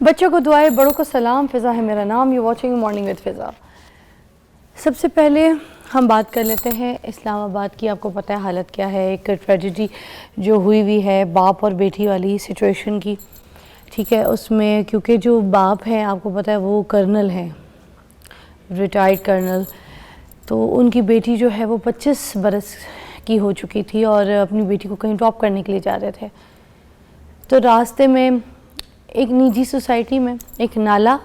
बच्चों को दुआएं, बड़ों को सलाम। फ़िज़ा है मेरा नाम। यू वॉचिंग मॉर्निंग विद फ़िज़ा। सबसे पहले हम बात कर लेते हैं इस्लामाबाद की। आपको पता है हालत क्या है, एक ट्रेजेडी जो हुई है बाप और बेटी वाली सिचुएशन की। ठीक है, उसमें क्योंकि जो बाप हैं आपको पता है वो कर्नल हैं, रिटायर्ड कर्नल, तो उनकी बेटी जो है वो 25 बरस की हो चुकी थी और अपनी बेटी को कहीं ड्रॉप करने के लिए जा रहे थे। तो रास्ते में एक निजी सोसाइटी में एक नाला,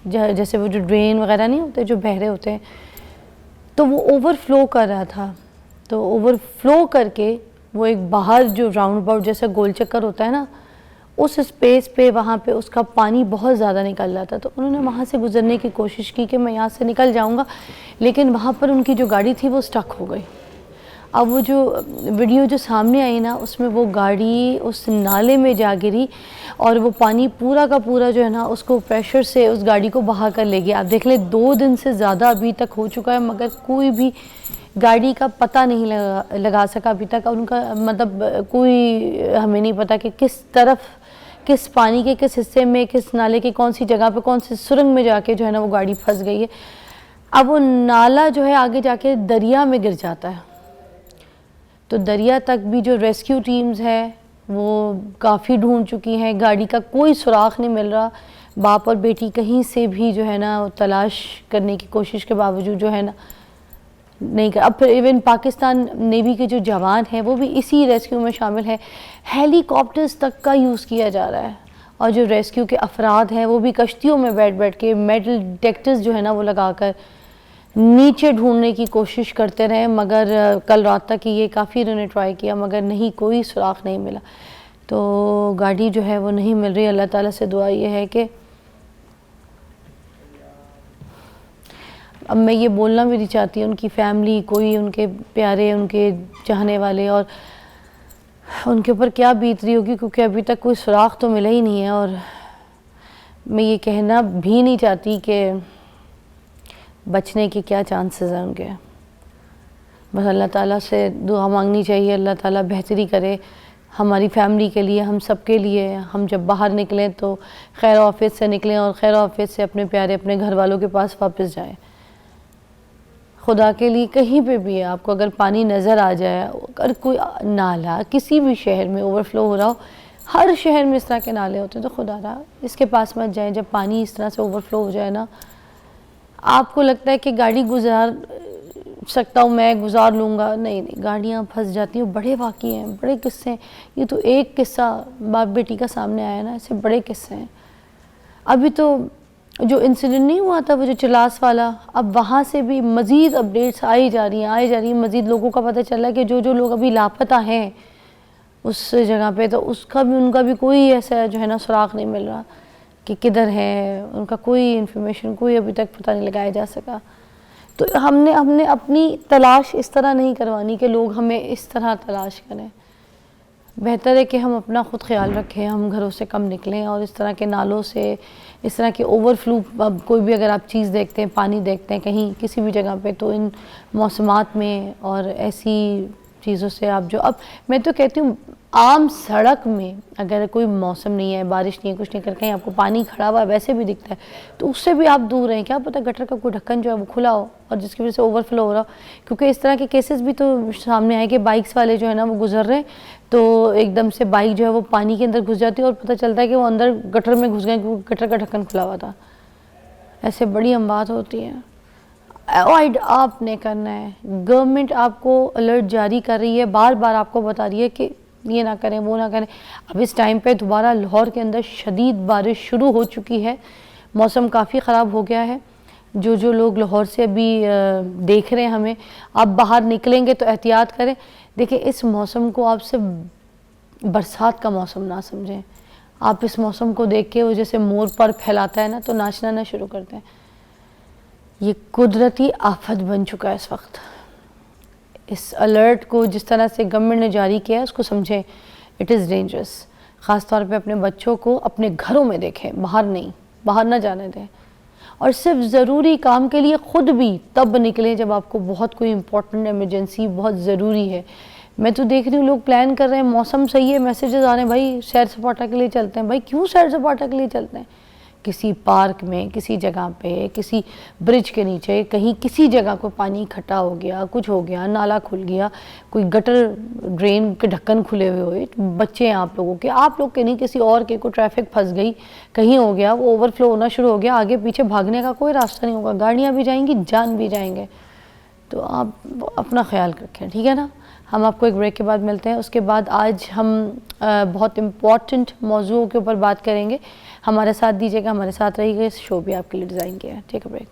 जैसे वो जो ड्रेन वगैरह नहीं होते जो बह रहे होते हैं, तो वो ओवरफ्लो कर रहा था। तो ओवरफ्लो करके वो एक बाहर जो राउंड अबाउट जैसा गोल चक्कर होता है ना, उस स्पेस पे वहाँ पे उसका पानी बहुत ज़्यादा निकल रहा था। तो उन्होंने वहाँ से गुज़रने की कोशिश की कि मैं यहाँ से निकल जाऊँगा, लेकिन वहाँ पर उनकी जो गाड़ी थी वो स्टक हो गई। अब वो जो वीडियो जो सामने आई ना, उसमें वो गाड़ी उस नाले में जा गिरी और वो पानी पूरा का पूरा जो है ना उसको प्रेशर से उस गाड़ी को बहा कर ले गया। आप देख ले 2 दिन से ज़्यादा अभी तक हो चुका है, मगर कोई भी गाड़ी का पता नहीं लगा सका अभी तक। उनका मतलब कोई हमें नहीं पता कि किस तरफ, किस पानी के किस हिस्से में, किस नाले के कौन सी जगह पे, कौन सी सुरंग में जाके जो है ना वो गाड़ी फंस गई है। अब वो नाला जो है आगे जाके दरिया में गिर जाता है। तो दरिया तक भी जो रेस्क्यू टीम्स हैं वो काफ़ी ढूंढ चुकी हैं, गाड़ी का कोई सुराख नहीं मिल रहा। बाप और बेटी कहीं से भी जो है ना तलाश करने की कोशिश के बावजूद जो है ना नहीं कर। अब फिर इवन पाकिस्तान नेवी के जो जवान हैं वो भी इसी रेस्क्यू में शामिल हैं। हेलीकॉप्टर्स तक का यूज़ किया जा रहा है और जो रेस्क्यू के अफराद हैं वो भी कश्तियों में बैठ बैठ के मेटल डिटेक्टर्स जो है ना वो लगाकर नीचे ढूंढने की कोशिश करते रहे। मगर कल रात तक ये काफ़ी इन्होंने ट्राई किया मगर नहीं, कोई सुराख नहीं मिला। तो गाड़ी जो है वो नहीं मिल रही। अल्लाह ताला से दुआ ये है कि अब मैं ये बोलना भी नहीं चाहती, उनकी फैमिली, कोई उनके प्यारे, उनके चाहने वाले, और उनके ऊपर क्या बीत रही होगी, क्योंकि अभी तक कोई सुराख तो मिला ही नहीं है। और मैं ये कहना भी नहीं चाहती कि बचने के क्या चांसेस हैं उनके। बस अल्लाह ताला से दुआ मांगनी चाहिए, अल्लाह ताला बेहतरी करे हमारी फैमिली के लिए, हम सब के लिए। हम जब बाहर निकलें तो खैर ऑफिस से निकलें और खैर ऑफिस से अपने प्यारे अपने घर वालों के पास वापस जाएं। खुदा के लिए कहीं पे भी है, आपको अगर पानी नज़र आ जाए, अगर कोई नाला किसी भी शहर में ओवरफ्लो हो रहा हो, हर शहर में इस तरह के नाले होते हैं, तो खुदा रहा इसके पास मत जाएं। जब पानी इस तरह से ओवरफ्लो हो जाए ना, आपको लगता है कि गाड़ी गुजार सकता हूँ, मैं गुजार लूँगा, नहीं नहीं, गाड़ियाँ फंस जाती हैं। बड़े वाक़ई हैं, बड़े किस्से हैं। ये तो एक किस्सा बाप बेटी का सामने आया ना, ऐसे बड़े किस्से हैं। अभी तो जो इंसिडेंट नहीं हुआ था वो जो चिलास वाला, अब वहाँ से भी मज़ीद अपडेट्स आई जा रही हैं। मज़ीद लोगों का पता चला कि जो लोग अभी लापता हैं उस जगह पे, तो उसका भी, उनका भी कोई ऐसा जो है ना सुराग नहीं मिल रहा कि किधर है, उनका कोई इन्फॉर्मेशन, कोई अभी तक पता नहीं लगाया जा सका। तो हमने अपनी तलाश इस तरह नहीं करवानी कि लोग हमें इस तरह तलाश करें। बेहतर है कि हम अपना ख़ुद ख्याल रखें, हम घरों से कम निकलें और इस तरह के नालों से, इस तरह के ओवरफ्लो, कोई भी अगर आप चीज़ देखते हैं, पानी देखते हैं कहीं किसी भी जगह पे, तो इन मौसमात में और ऐसी चीज़ों से आप जो, अब मैं तो कहती हूँ आम सड़क में अगर कोई मौसम नहीं है, बारिश नहीं है, कुछ नहीं कर, कहीं आपको पानी खड़ा हुआ वैसे भी दिखता है, तो उससे भी आप दूर रहें। क्या पता गटर का कोई ढक्कन जो है वो खुला हो और जिसकी वजह से ओवरफ्लो हो रहा हो। क्योंकि इस तरह के केसेस भी तो सामने आए कि बाइक्स वाले जो है ना वो गुजर रहे हैं, तो एकदम से बाइक जो है वो पानी के अंदर घुस जाती है और पता चलता है कि वो अंदर गटर में घुस गए क्योंकि गटर का ढक्कन खुला हुआ था। ऐसे बड़ी हम बात होती है। अवॉइड आपने करना है। गवर्नमेंट आपको अलर्ट जारी कर रही है, बार बार आपको बता रही है कि ये ना करें, वो ना करें। अब इस टाइम पे दोबारा लाहौर के अंदर शदीद बारिश शुरू हो चुकी है, मौसम काफ़ी ख़राब हो गया है। जो लोग लाहौर से अभी देख रहे हैं हमें, आप बाहर निकलेंगे तो एहतियात करें। देखिए, इस मौसम को आप सिर्फ बरसात का मौसम ना समझें। आप इस मौसम को देख के वो जैसे मोर पर फैलाता है ना, तो नाचना ना शुरू करते हैं। ये कुदरती आफत बन चुका है इस वक्त। इस अलर्ट को जिस तरह से गवर्नमेंट ने जारी किया है उसको समझें, इट इज़ डेंजरस। ख़ास तौर पे अपने बच्चों को अपने घरों में देखें, बाहर नहीं, बाहर ना जाने दें। और सिर्फ ज़रूरी काम के लिए ख़ुद भी तब निकलें जब आपको बहुत कोई इंपॉर्टेंट इमरजेंसी बहुत ज़रूरी है। मैं तो देख रही हूँ लोग प्लान कर रहे हैं, मौसम सही है, मैसेजेस आ रहे हैं, भाई सैर सपाटा के लिए चलते हैं। भाई क्यों सैर सपाटा के लिए चलते हैं? किसी पार्क में, किसी जगह पे, किसी ब्रिज के नीचे, कहीं किसी जगह को पानी इकट्ठा हो गया, कुछ हो गया, नाला खुल गया, कोई गटर ड्रेन के ढक्कन खुले हुए हुए, बच्चे हैं आप लोग के नहीं, किसी और के, को ट्रैफिक फंस गई, कहीं हो गया, वो ओवरफ्लो होना शुरू हो गया, आगे पीछे भागने का कोई रास्ता नहीं होगा, गाड़ियाँ भी जाएंगी, जान भी जाएंगे। तो आप अपना ख्याल रखें, ठीक है ना। हम आपको एक ब्रेक के बाद मिलते हैं। उसके बाद आज हम बहुत इम्पॉर्टेंट मौजूओं के ऊपर बात करेंगे। हमारे साथ दीजिएगा, हमारे साथ रहिएगा, इस शो भी आपके लिए डिज़ाइन किया है। Take a break.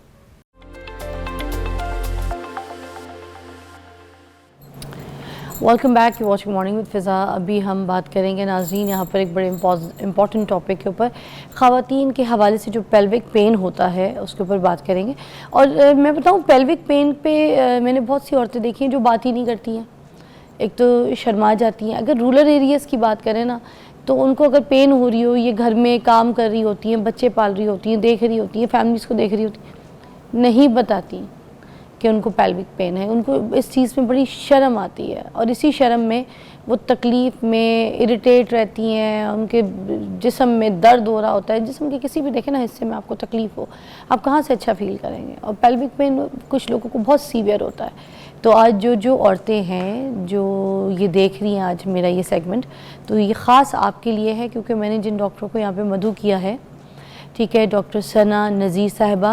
Welcome back, you watching morning with Fiza. अभी हम बात करेंगे नाज़रीन यहाँ पर एक बड़े इम्पॉर्टेंट टॉपिक के ऊपर, ख़वातीन के हवाले से जो पेल्विक पेन होता है उसके ऊपर बात करेंगे। और मैं बताऊँ, पेल्विक पेन पे मैंने बहुत सी औरतें देखी हैं जो बात ही नहीं करती हैं। एक तो शर्मा जाती हैं। अगर रूरल एरियाज़ की बात करें ना, तो उनको अगर पेन हो रही हो, ये घर में काम कर रही होती हैं, बच्चे पाल रही होती हैं, देख रही होती हैं, फैमिलीज़ को देख रही होती हैं, नहीं बताती कि उनको पेल्विक पेन है। उनको इस चीज़ में बड़ी शर्म आती है और इसी शर्म में वो तकलीफ़ में इरिटेट रहती हैं, उनके जिस्म में दर्द हो रहा होता है। जिस्म के किसी भी देखें ना हिस्से में आपको तकलीफ़ हो, आप कहाँ से अच्छा फ़ील करेंगे। और पेल्विक पेन कुछ लोगों को बहुत सीवियर होता है। तो आज जो औरतें हैं जो ये देख रही हैं आज मेरा ये सेगमेंट, तो ये ख़ास आपके लिए है, क्योंकि मैंने जिन डॉक्टरों को यहाँ पे मदऊ किया है, ठीक है, डॉक्टर सना नज़ीर साहिबा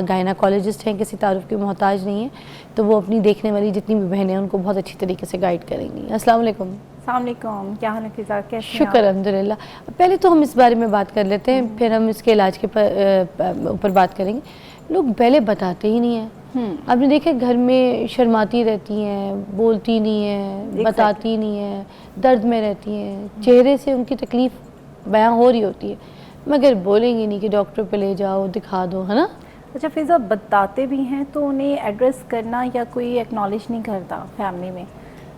गायनाकोलॉजिस्ट हैं, किसी तारुफ की मोहताज नहीं है, तो वो अपनी देखने वाली जितनी भी बहनें हैं उनको बहुत अच्छी तरीके से गाइड करेंगी। अस्सलाम वालेकुम। अस्सलाम वालेकुम, क्या हाल है फ़िज़ा, कैसे हैं शुक्र अल्हम्दुलिल्लाह। पहले तो हम इस बारे में बात कर लेते हैं, फिर हम इसके इलाज के ऊपर बात करेंगे। लोग पहले बताते ही नहीं हैं। आपने देखा घर में शर्माती रहती हैं, बोलती नहीं है, बताती नहीं है, दर्द में रहती हैं, चेहरे से उनकी तकलीफ़ बयां हो रही होती है, मगर बोलेंगे नहीं कि डॉक्टर पे ले जाओ, दिखा दो, है ना। अच्छा फ़िज़ा, बताते भी हैं तो उन्हें एड्रेस करना या कोई एक्नॉलेज नहीं करता फैमिली में,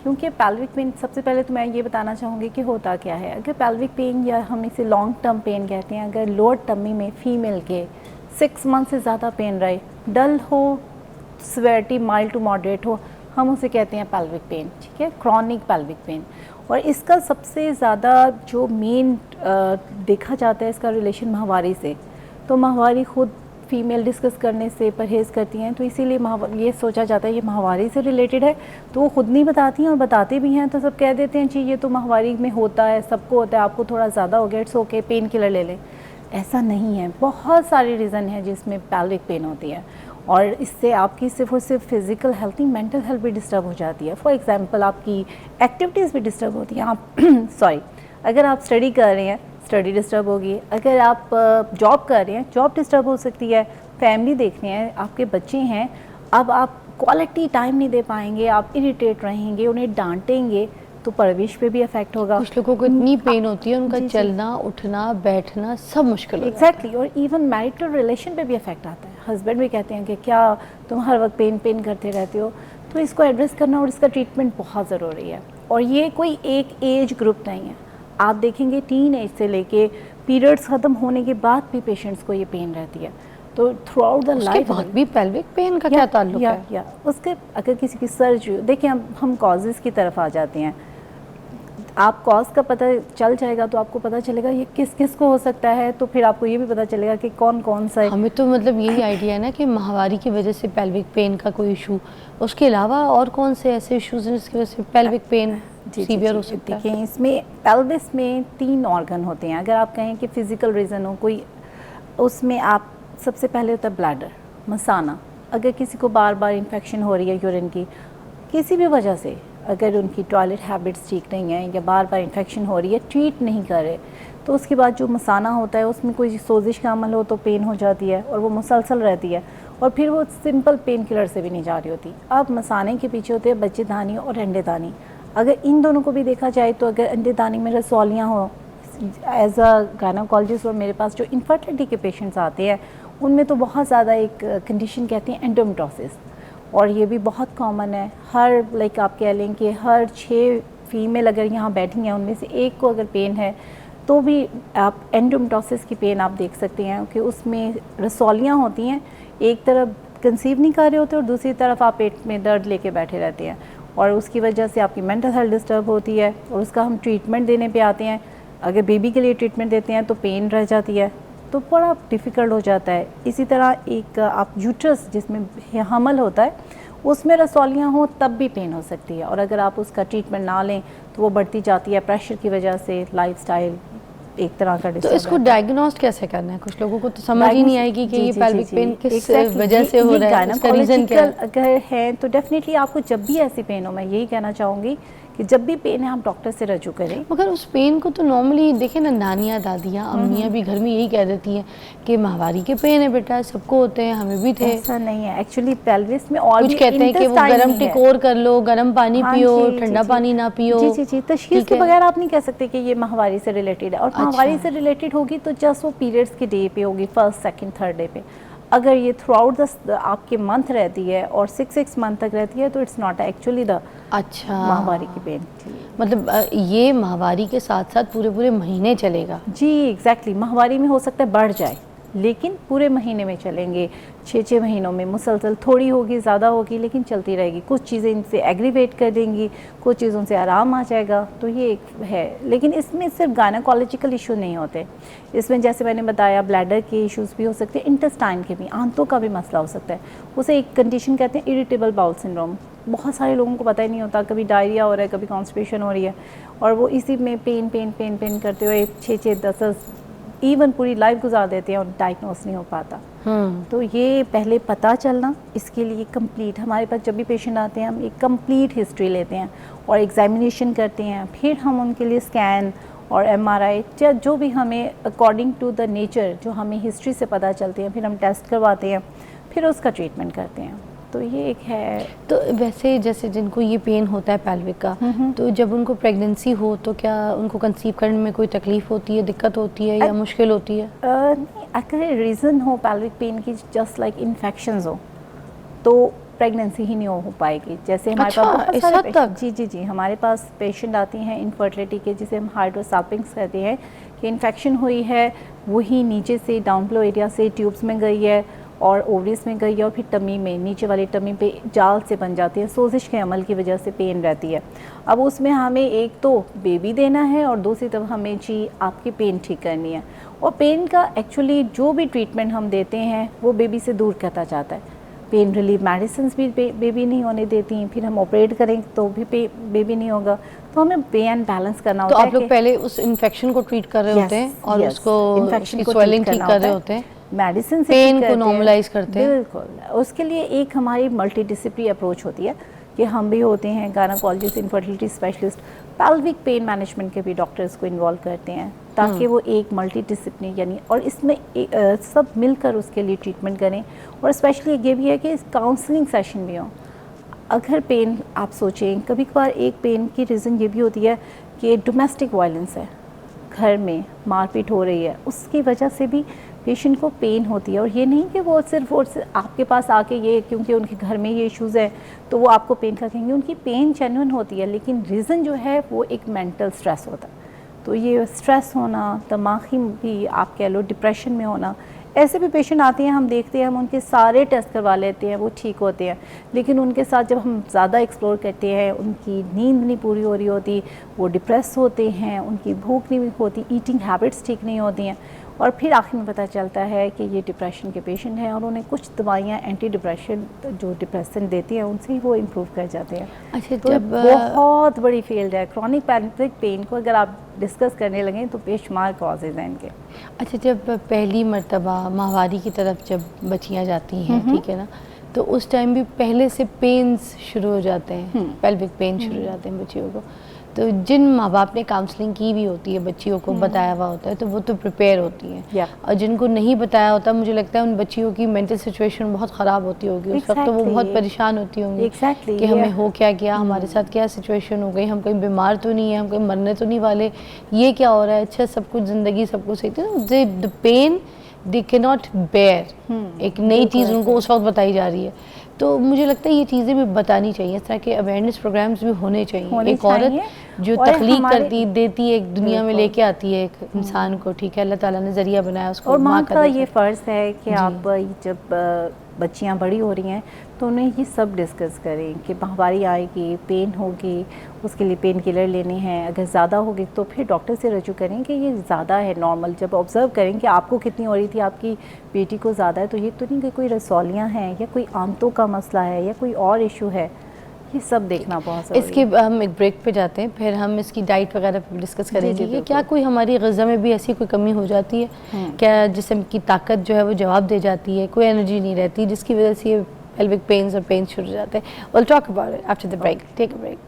क्योंकि पेल्विक पेन, सबसे पहले तो मैं ये बताना चाहूँगी कि होता क्या है। अगर पेल्विक पेन, या हम इसे लॉन्ग टर्म पेन कहते हैं, अगर लोअर टमी में फ़ीमेल के 6 मंथ से ज़्यादा पेन रहे, डल हो, सिवियरिटी माइल्ड टू मॉडरेट हो, हम उसे कहते हैं पेल्विक पेन, ठीक है, क्रॉनिक पेल्विक पेन। और इसका सबसे ज़्यादा जो मेन देखा जाता है, इसका रिलेशन माहवारी से। तो माहवारी खुद फीमेल डिस्कस करने से परहेज़ करती हैं, तो इसीलिए ये सोचा जाता है ये माहवारी से रिलेटेड है। तो वो खुद नहीं बताती हैं और बताते भी हैं तो सब कह देते हैं जी ये तो माहवारी में होता है, सबको होता है, आपको थोड़ा ज़्यादा हो गया, इट्स ओके, पेन किलर ले लें। ऐसा नहीं है, बहुत सारे रीज़न हैं जिसमें पेल्विक पेन होती है, और इससे आपकी सिर्फ और सिर्फ फिज़िकल हेल्थ नहीं, मेंटल हेल्थ भी डिस्टर्ब हो जाती है। फॉर एग्जांपल आपकी एक्टिविटीज़ भी डिस्टर्ब होती हैं। आप सॉरी, अगर आप स्टडी कर रहे हैं, स्टडी डिस्टर्ब होगी। अगर आप जॉब कर रहे हैं, जॉब डिस्टर्ब हो सकती है। फैमिली देख रहे हैं, आपके बच्चे हैं, अब आप क्वालिटी टाइम नहीं दे पाएंगे, आप इरिटेट रहेंगे, उन्हें डांटेंगे, तो परवरिश पे भी इफेक्ट होगा। कुछ लोगों को इतनी पेन होती है, उनका चलना, उठना, बैठना सब मुश्किल होता है। एग्जैक्टली, और इवन मैरिटल रिलेशन पे भी इफेक्ट आता है। हस्बैंड भी कहते हैं कि क्या तुम हर वक्त पेन करते रहते हो। तो इसको एड्रेस करना और इसका ट्रीटमेंट बहुत ज़रूरी है। और ये कोई एक एज ग्रुप नहीं है, आप देखेंगे टीन एज से लेके पीरियड्स ख़त्म होने के बाद भी पेशेंट्स को ये पेन रहती है। तो थ्रू आउट द लाइफ भी पेल्विक पेन का क्या ताल्लुक है? या उसके अगर किसी की सर्जरी, देखिए हम कॉजेज़ की तरफ आ जाते हैं। आप कॉज का पता चल जाएगा तो आपको पता चलेगा ये किस किस को हो सकता है, तो फिर आपको ये भी पता चलेगा कि कौन कौन सा है। हमें तो मतलब यही आइडिया है ना कि माहवारी की वजह से पेल्विक पेन का कोई इशू, उसके अलावा और कौन से ऐसे इश्यूज हैं जिसकी वजह से पेल्विक पेन सीवियर हो सकता है? देखिए, इसमें पेल्विस में 3 ऑर्गन होते हैं। अगर आप कहें कि फिज़िकल रीज़न हो कोई, उसमें आप सबसे पहले होता है ब्लैडर, मसाना। अगर किसी को बार बार इन्फेक्शन हो रही है यूरिन की किसी भी वजह से, अगर उनकी टॉयलेट हैबिट्स ठीक नहीं है या बार बार इन्फेक्शन हो रही है, ट्रीट नहीं कर रहे, तो उसके बाद जो मसाना होता है उसमें कोई सोजिश का अमल हो तो पेन हो जाती है और वो मुसलसल रहती है, और फिर वो सिंपल पेन किलर से भी नहीं जा रही होती। अब मसाने के पीछे होते हैं बच्चेदानी और अंडेदानी। अगर इन दोनों को भी देखा जाए तो अगर अंडेदानी में रसौलियाँ हो, एज अ गायनेकोलॉजिस्ट और मेरे पास जो इनफर्टिलिटी के पेशेंट्स आते हैं उनमें तो बहुत ज़्यादा एक कंडीशन कहते हैं एंडोमेट्रोसिस, और ये भी बहुत कॉमन है। हर लाइक आप कह लें कि हर 6 फीमेल अगर यहाँ बैठी हैं उनमें से एक को अगर पेन है तो भी आप एंडोमेट्रोसिस की पेन आप देख सकते हैं कि उसमें रसौलियाँ होती हैं, एक तरफ कंसीव नहीं कर रहे होते और दूसरी तरफ आप पेट में दर्द लेके बैठे रहते हैं, और उसकी वजह से आपकी मेंटल हेल्थ डिस्टर्ब होती है, और उसका हम ट्रीटमेंट देने पे आते हैं। अगर बेबी के लिए ट्रीटमेंट देते हैं तो पेन रह जाती है, तो बड़ा डिफ़िकल्ट हो जाता है। इसी तरह एक आप यूट्रस जिसमें हमल होता है उसमें रसौलियाँ हों तब भी पेन हो सकती है, और अगर आप उसका ट्रीटमेंट ना लें तो वो बढ़ती जाती है प्रेशर की वजह से, लाइफस्टाइल एक तरह का तो डिसऑर्डर। इसको डायग्नोस्ट कैसे करना है? कुछ लोगों को तो समझ ही नहीं आएगी कि ये पेल्विक पेन किस वजह से हो रहा है, इसका रीज़न क्या है? अगर है तो डेफिनेटली आपको जब भी ऐसी पेन हो, मैं यही कहना चाहूँगी कि जब भी पेन है आप डॉक्टर से रजू करें। मगर उस पेन को तो नॉर्मली देखें ना, नानियाँ दादियाँ अम्मियाँ भी घर में यही कह देती हैं कि माहवारी के पेन है बेटा, सबको होते हैं, हमें भी थे। ऐसा नहीं है, एक्चुअली पेल्विस में और कुछ कहते हैं कि वो गर्म टिकोर कर लो, गर्म पानी पियो, ठंडा पानी ना पियो। जी जी जी, तशखीस के बगैर आप नहीं कह सकते कि ये माहवारी से रिलेटेड है। और माहवारी से रिलेटेड होगी तो जस्ट वो पीरियड्स के डे पे होगी, फर्स्ट सेकंड थर्ड डे पे। अगर ये थ्रू आउट द आपके मंथ रहती है और 6 मंथ तक रहती है तो इट्स नॉट एक्चुअली द माहवारी की पेन। मतलब ये माहवारी के साथ साथ पूरे पूरे महीने चलेगा? जी एग्जैक्टली, माहवारी में हो सकता है बढ़ जाए लेकिन पूरे महीने में चलेंगे, 6 महीनों में मुसलसल, थोड़ी होगी ज़्यादा होगी लेकिन चलती रहेगी। कुछ चीज़ें इनसे एग्रीवेट कर देंगी, कुछ चीज़ों से आराम आ जाएगा, तो ये एक है। लेकिन इसमें सिर्फ गायनेकोलॉजिकल इशू नहीं होते, इसमें जैसे मैंने बताया ब्लैडर के इश्यूज़ भी हो सकते हैं, इंटेस्टाइन के भी, आंतों का भी मसला हो सकता है। उसे एक कंडीशन कहते हैं इरिटेबल बाउल सिंड्रोम। बहुत सारे लोगों को पता ही नहीं होता, कभी डायरिया हो रहा है, कभी कॉन्स्टिपेशन हो रही है, और वो इसी में पेन पेन पेन पेन करते हुए 6-10 इवन पूरी लाइफ गुजार देते हैं और डायग्नोस नहीं हो पाता। तो ये पहले पता चलना, इसके लिए कंप्लीट, हमारे पास जब भी पेशेंट आते हैं हम एक कंप्लीट हिस्ट्री लेते हैं और एग्जामिनेशन करते हैं, फिर हम उनके लिए स्कैन और MRI या जो भी हमें अकॉर्डिंग टू द नेचर जो हमें हिस्ट्री से पता चलते हैं, फिर हम टेस्ट करवाते हैं, फिर उसका ट्रीटमेंट करते हैं। तो ये एक है। तो वैसे जैसे जिनको ये पेन होता है पेल्विक का, तो जब उनको प्रेगनेंसी हो तो क्या उनको कंसीव करने में कोई तकलीफ होती है, दिक्कत होती है या मुश्किल होती है? नहीं, अगर रीज़न हो पेल्विक पेन की जस्ट लाइक इन्फेक्शंस हो तो प्रेगनेंसी ही नहीं हो पाएगी। जैसे हमारे पास बहुत सारे जी जी जी हमारे पास पेशेंट आती हैं इनफर्टिलिटी के, जिसे हम हाइड्रोसाल्पिंग्स कहते हैं, कि इन्फेक्शन हुई है, वही नीचे से डाउन फ्लो एरिया से ट्यूब्स में गई है और ओवरीज में गई है और फिर टमी में, नीचे वाली टमी पे जाल से बन जाती है, सोजिश के अमल की वजह से पेन रहती है। अब उसमें हमें एक तो बेबी देना है और दूसरी तरफ हमें जी आपकी पेन ठीक करनी है। और पेन का एक्चुअली जो भी ट्रीटमेंट हम देते हैं वो बेबी से दूर करता जाता है। पेन रिलीफ मेडिसिन भी बेबी नहीं होने देती हैं, फिर हम ऑपरेट करें तो भी बेबी नहीं होगा, तो हमें पेन बैलेंस करना होता है। तो आप लोग पहले उस इन्फेक्शन को ट्रीट कर रहे होते हैं और उसको इन्फेक्शन को स्वेलिंग ठीक कर रहे होते हैं, मेडिसिन से पेन को नॉर्मलाइज करते हैं। बिल्कुल, उसके लिए एक हमारी मल्टीडिसिप्लिनरी अप्रोच होती है कि हम भी होते हैं gynaecologist, infertility specialist, pelvic pain management के भी डॉक्टर्स को इन्वॉल्व करते हैं ताकि वो एक मल्टीडिसिप्लिनरी यानी और इसमें सब मिलकर उसके लिए ट्रीटमेंट करें। और स्पेशली ये भी है कि काउंसलिंग सेशन भी हो। अगर पेन आप सोचें, कभी कभार एक पेन की रीज़न ये भी होती है कि डोमेस्टिक वायलेंस है, घर में मारपीट हो रही है, उसकी वजह से भी पेशेंट को पेन होती है। और ये नहीं कि वो सिर्फ आपके पास आके ये क्योंकि उनके घर में ये इश्यूज़ है तो वो आपको पेन का कहेंगे, उनकी पेन जेन्युइन होती है, लेकिन रीज़न जो है वो एक मेंटल स्ट्रेस होता है। तो ये स्ट्रेस होना, दिमागी भी आप कह लो, डिप्रेशन में होना, ऐसे भी पेशेंट आते हैं, हम देखते हैं, हम उनके सारे टेस्ट करवा लेते हैं, वो ठीक होते हैं, लेकिन उनके साथ जब हम ज़्यादा एक्सप्लोर करते हैं, उनकी नींद नहीं पूरी हो रही होती, वो डिप्रेस होते हैं, उनकी भूख नहीं होती, ईटिंग हैबिट्स ठीक नहीं होती हैं, और फिर आखिर में पता चलता है कि ये डिप्रेशन के पेशेंट हैं और उन्हें कुछ दवाइयाँ एंटी डिप्रेशन जो डिप्रेशन देती हैं उनसे ही वो इम्प्रूव कर जाते हैं। अच्छा, तो जब बहुत बड़ी फील्ड है क्रॉनिक पेल्विक पेन को अगर आप डिस्कस करने लगें तो बेशुमार कॉजेज़ हैं इनके। अच्छा, जब पहली मर्तबा माहवारी की तरफ जब बच्चियाँ जाती हैं, ठीक है ना, तो उस टाइम भी पहले से पेन्स शुरू हो जाते हैं, पेल्विक पेन शुरू हो जाते हैं बच्चियों को। तो जिन माँ बाप ने काउंसलिंग की भी होती है, बच्चियों को बताया हुआ होता है, तो वो तो प्रिपेयर होती हैं, और जिनको नहीं बताया होता, मुझे लगता है उन बच्चियों की मेंटल सिचुएशन बहुत ख़राब होती होगी उस वक्त, तो वो बहुत परेशान होती होंगी कि हमें हो क्या गया, हमारे साथ क्या सिचुएशन हो गई, हम कहीं बीमार तो नहीं है, हम कहीं मरने तो नहीं वाले, ये क्या हो रहा है, अच्छा सब कुछ ज़िंदगी सब कुछ सही थी, the pain they can not bear, एक नई चीज़ उनको उस वक्त बताई जा रही है। तो मुझे लगता है ये चीज़ें भी बतानी चाहिए, इस तरह के अवेयरनेस प्रोग्राम्स भी होने चाहिए। एक औरत जो तख्लीक करती देती है, एक दुनिया में लेके आती है एक इंसान को, ठीक है, अल्लाह ताला ने ज़रिया बनाया उसको। और माँ का ये फ़र्ज़ है कि आप जब बच्चियाँ बड़ी हो रही हैं तो उन्हें ये सब डिस्कस करें कि माहवारी आएगी, पेन होगी, उसके लिए पेन किलर लेने हैं, अगर ज़्यादा होगी तो फिर डॉक्टर से रजू करें कि ये ज़्यादा है नॉर्मल। जब ऑब्ज़र्व करें कि आपको कितनी हो रही थी, आपकी बेटी को ज़्यादा है, तो ये तो नहीं कि कोई रसौलियाँ हैं या कोई आंतों का मसला है या कोई और इशू है, ये सब देखना बहुत ज़रूरी है। इसके हम एक ब्रेक पे जाते हैं, फिर हम इसकी डाइट वगैरह पे डिस्कस करेंगे कि क्या कोई हमारी ग़िज़ा में भी ऐसी कोई कमी हो जाती है, क्या जिस्म की ताकत जो है वो जवाब दे जाती है, कोई एनर्जी नहीं रहती जिसकी वजह से ये pelvic pains और पेन शुरू हो जाते हैं। We'll talk about it after the break. Take a break.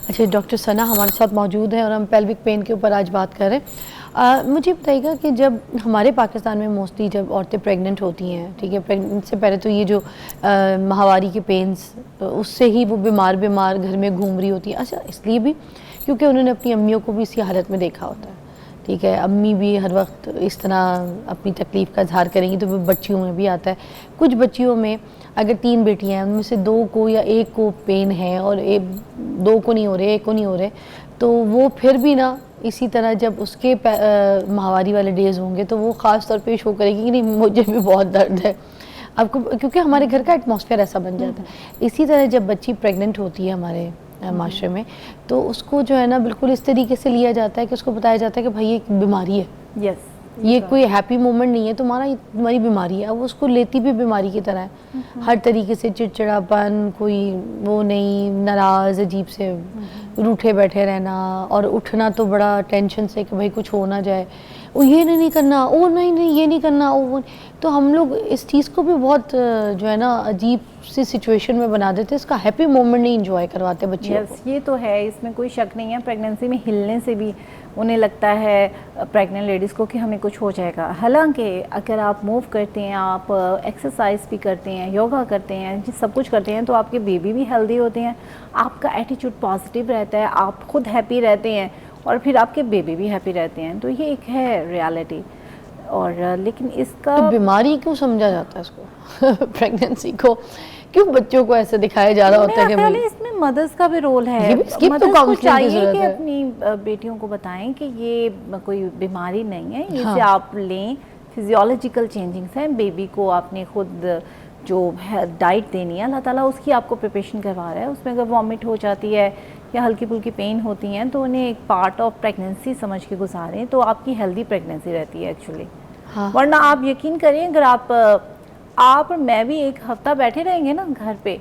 अच्छा, डॉक्टर सना हमारे साथ मौजूद हैं और हम पेल्विक पेन के ऊपर आज बात कर रहे हैं। मुझे बताइएगा कि जब हमारे पाकिस्तान में मोस्टली जब औरतें प्रेग्नेंट होती हैं, ठीक है, प्रेगनेंट से पहले तो ये जो माहवारी के पेन्स, उससे ही वो बीमार घर में घूम रही होती है। अच्छा, इसलिए भी क्योंकि उन्होंने अपनी अम्मियों को भी इसी हालत में देखा होता है, ठीक है, अम्मी भी हर वक्त इस तरह अपनी तकलीफ़ का इजहार करेंगी, तो वो बच्चियों में भी आता है। कुछ बच्चियों में अगर 3 बेटियां हैं, उनमें से 2 को या 1 को पेन है और 2 को नहीं हो रहे, 1 को नहीं हो रहे, तो वो फिर भी ना इसी तरह जब उसके माहवारी वाले डेज़ होंगे तो वो ख़ास तौर पे शो करेगी कि नहीं मुझे भी बहुत दर्द है आपको, क्योंकि हमारे घर का एटमॉस्फेयर ऐसा बन जाता है। इसी तरह जब बच्ची प्रेग्नेंट होती है हमारे माशरे में, तो उसको जो है ना बिल्कुल इस तरीके से लिया जाता है कि उसको बताया जाता है कि भाई ये एक बीमारी है, यस, ये कोई हैप्पी मोमेंट नहीं है तुम्हारी बीमारी है। अब उसको लेती भी बीमारी की तरह है, हर तरीके से चिड़चिड़ापन, कोई वो नहीं, नाराज़, अजीब से रूठे बैठे रहना और उठना तो बड़ा टेंशन से कि भाई कुछ हो ना जाए, ओ ये नहीं करना, ओ नहीं ये नहीं करना, ओ। तो हम लोग इस चीज़ को भी बहुत जो है ना अजीब सी सिचुएशन में बना देते हैं, इसका हैप्पी मोमेंट नहीं इंजॉय करवाते बच्चियों को। ये तो है, इसमें कोई शक नहीं है। प्रेगनेंसी में हिलने से भी उन्हें लगता है प्रेग्नेंट लेडीज़ को कि हमें कुछ हो जाएगा। हालांकि अगर आप मूव करते हैं, आप एक्सरसाइज भी करते हैं, योगा करते हैं, सब कुछ करते हैं, तो आपके बेबी भी हेल्दी होते हैं, आपका एटीट्यूड पॉजिटिव रहता है, आप खुद हैप्पी रहते हैं और फिर आपके बेबी भी हैप्पी रहते हैं। तो ये एक है रियलिटी। और लेकिन इसका तो बीमारी क्यों समझा जाता है इसको प्रेगनेंसी को क्यों बच्चों को ऐसे दिखाया जा रहा होता है कि इसमें मदर्स का भी रोल है। मदर्स को चाहिए कि अपनी बेटियों को बताएं कि ये कोई बीमारी नहीं है, इसे आप लें, फिजियोलॉजिकल चेंजिंग्स हैं। बेबी को आपने खुद जो डाइट देनी है, अल्लाह ताला उसकी आपको प्रिपरेशन करवा रहा है। उसमें अगर वॉमिट हो जाती है या हल्की फुल्की पेन होती हैं तो उन्हें एक पार्ट ऑफ प्रेगनेंसी समझ के गुजारें, तो आपकी हेल्दी प्रेगनेंसी रहती है एक्चुअली। हाँ। वरना आप यकीन करें, अगर आप और मैं भी 1 हफ्ता बैठे रहेंगे ना घर पे,